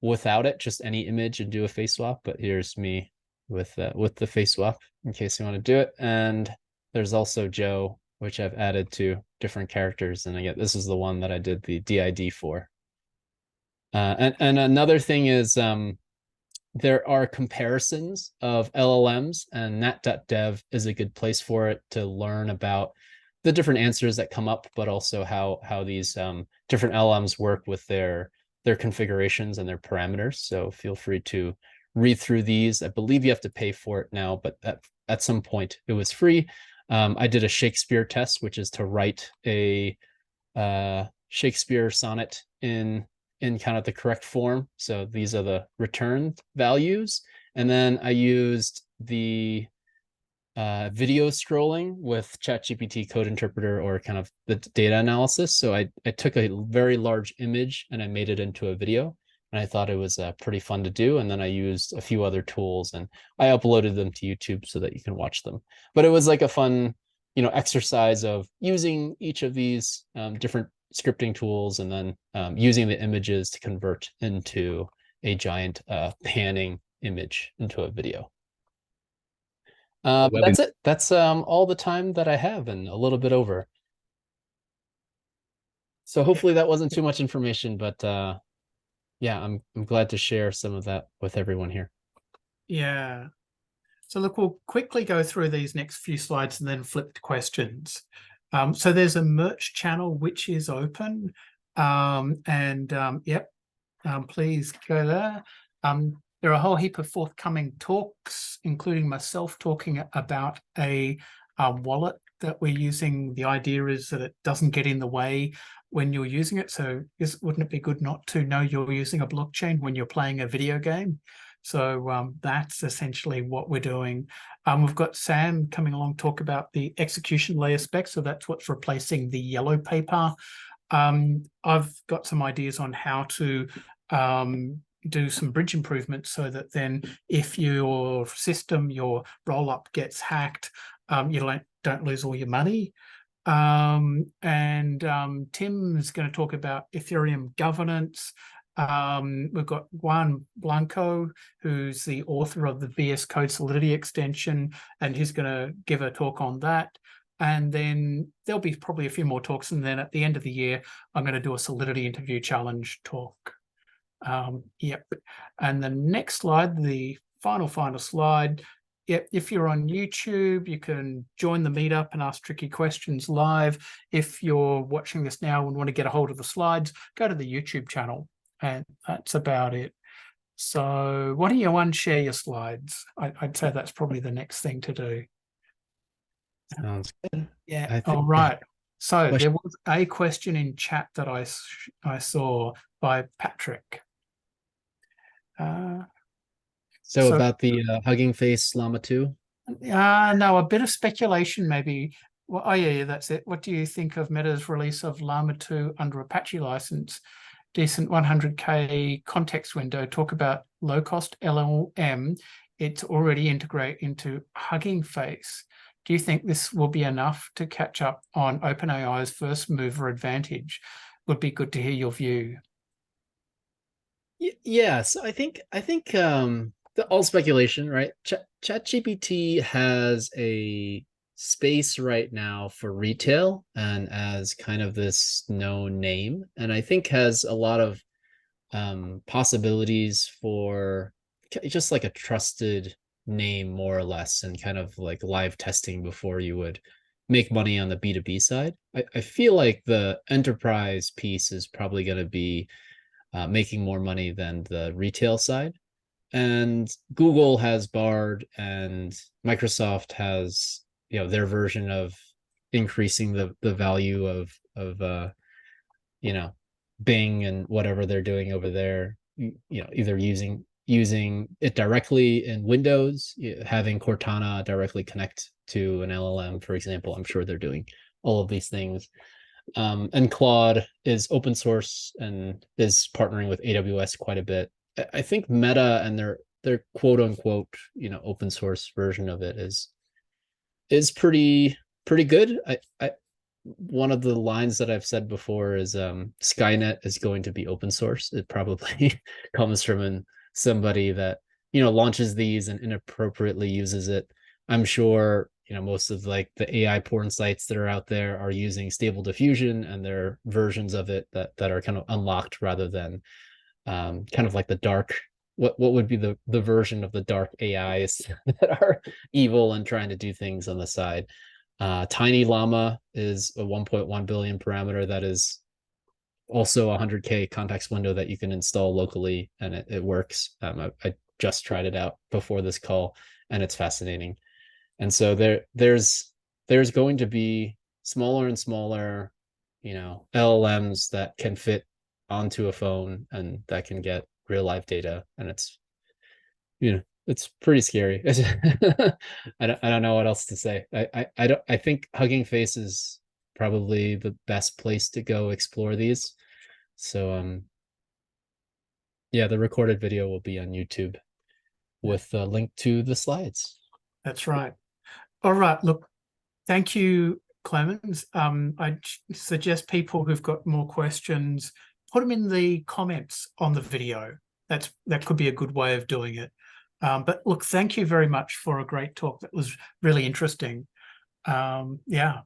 without it, just any image, and do a face swap. But here's me with the face swap in case you want to do it. And there's also Joe, which I've added to different characters, and this is the one that I did the DID for. And another thing is there are comparisons of LLMs, and nat.dev is a good place for it to learn about the different answers that come up, but also how these different LLMs work with their configurations and their parameters. So feel free to read through these. I believe you have to pay for it now, but at some point it was free. I did a Shakespeare test, which is to write a Shakespeare sonnet in kind of the correct form. So these are the return values. And then I used the video scrolling with ChatGPT code interpreter, or kind of the data analysis. So I took a very large image and I made it into a video, and I thought it was pretty fun to do. And then I used a few other tools, and I uploaded them to YouTube so that you can watch them. But it was like a fun, exercise of using each of these different scripting tools, and then using the images to convert into a giant panning image into a video. That's it. That's all the time that I have, and a little bit over. So hopefully that wasn't too much information, but yeah, I'm glad to share some of that with everyone here. Yeah. So look, we'll quickly go through these next few slides and then flip to questions. So there's a merch channel which is open, please go there. There are a whole heap of forthcoming talks, including myself talking about a wallet that we're using. The idea is that it doesn't get in the way when you're using it. So wouldn't it be good not to know you're using a blockchain when you're playing a video game? So that's essentially what we're doing. We've got Sam coming along to talk about the execution layer spec. So that's what's replacing the yellow paper. I've got some ideas on how to do some bridge improvements so that then if your system, your rollup gets hacked, you don't lose all your money. Tim's going to talk about Ethereum governance. We've got Juan Blanco, who's the author of the VS Code Solidity extension, and he's going to give a talk on that. And then there'll be probably a few more talks. And then at the end of the year, I'm going to do a Solidity interview challenge talk. Yep. And the next slide, the final slide. Yep. If you're on YouTube, you can join the meetup and ask tricky questions live. If you're watching this now and want to get a hold of the slides, go to the YouTube channel. And that's about it. So why don't you unshare your slides? I'd say that's probably the next thing to do. Sounds good. Yeah. All right. So there was a question in chat that I saw by Patrick. So about the Hugging Face Llama 2? No, a bit of speculation maybe. Well, oh yeah, that's it. What do you think of Meta's release of Llama 2 under Apache license? Decent 100K context window. Talk about low-cost LLM. It's already integrated into Hugging Face. Do you think this will be enough to catch up on OpenAI's first mover advantage? Would be good to hear your view. Yeah, so I think all speculation, right? ChatGPT has a space right now for retail and as kind of this known name, and I think has a lot of possibilities for just like a trusted name, more or less, and kind of like live testing before you would make money on the B2B side. I feel like the enterprise piece is probably going to be making more money than the retail side. And Google has Bard, and Microsoft has their version of increasing the value of Bing and whatever they're doing over there. Either using it directly in Windows, having Cortana directly connect to an LLM, for example. I'm sure they're doing all of these things. And Claude is open source and is partnering with AWS quite a bit. I think Meta and their quote unquote, open source version of it is pretty good. One of the lines that I've said before is Skynet is going to be open source. It probably comes from somebody that launches these and inappropriately uses it. I'm sure most of like the AI porn sites that are out there are using Stable Diffusion, and there are versions of it that are kind of unlocked rather than kind of like the dark. What would be the version of the dark AIs that are evil and trying to do things on the side? Tiny Llama is a 1.1 billion parameter that is also a 100K context window that you can install locally, and it works. I just tried it out before this call, and it's fascinating. And so there's going to be smaller and smaller, LLMs that can fit onto a phone and that can get real life data, and it's it's pretty scary. I don't know what else to say. I think Hugging Face is probably the best place to go explore these. So yeah, the recorded video will be on YouTube with a link to the slides. That's right. All right. Look, thank you, Clemens. I suggest people who've got more questions, put them in the comments on the video. That could be a good way of doing it. But look, thank you very much for a great talk. That was really interesting. Yeah.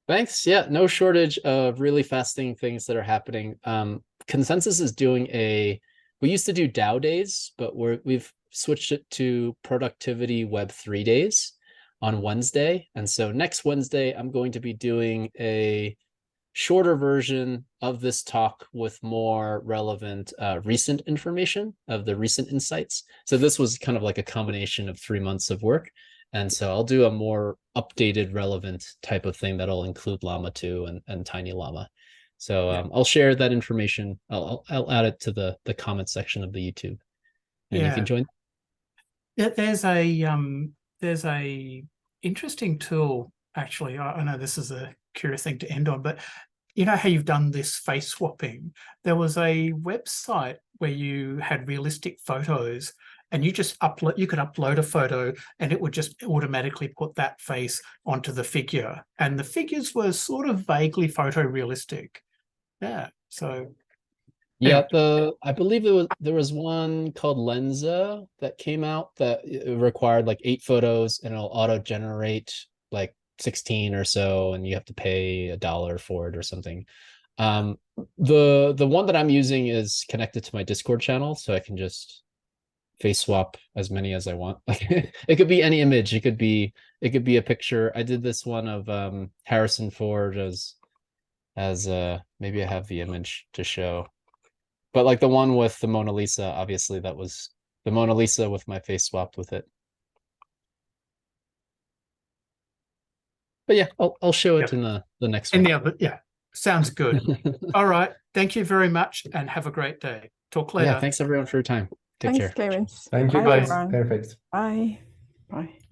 Thanks. Yeah, no shortage of really fascinating things that are happening. Consensus is doing we used to do DAO days, but we've switched it to productivity Web3 days on Wednesday. And so next Wednesday, I'm going to be doing a shorter version of this talk with more relevant recent information of the recent insights. So this was kind of like a combination of 3 months of work. And so I'll do a more updated, relevant type of thing that'll include Llama 2 and Tiny Llama. So I'll share that information. I'll add it to the comment section of the YouTube, and you can join. There's a interesting tool, actually. I know this is a curious thing to end on, but you know how you've done this face swapping? There was a website where you had realistic photos, and you could upload a photo and it would just automatically put that face onto the figure. And the figures were sort of vaguely photorealistic. Yeah. So yeah, I believe there was one called Lensa that came out that required like 8 photos, and it'll auto generate like 16 or so, and you have to pay $1 for it or something. The one that I'm using is connected to my Discord channel, so I can just face swap as many as I want. Like it could be any image. It could be a picture. I did this one of Harrison Ford as maybe I have the image to show, but like the one with the Mona Lisa, obviously that was the Mona Lisa with my face swapped with it. But yeah, I'll show it in the next one. Yeah, sounds good. All right, thank you very much, and have a great day. Talk later. Yeah, thanks everyone for your time. Take care. Thanks, Clemens. Thank you, Bye, guys. everyone. Perfect. Bye. Bye.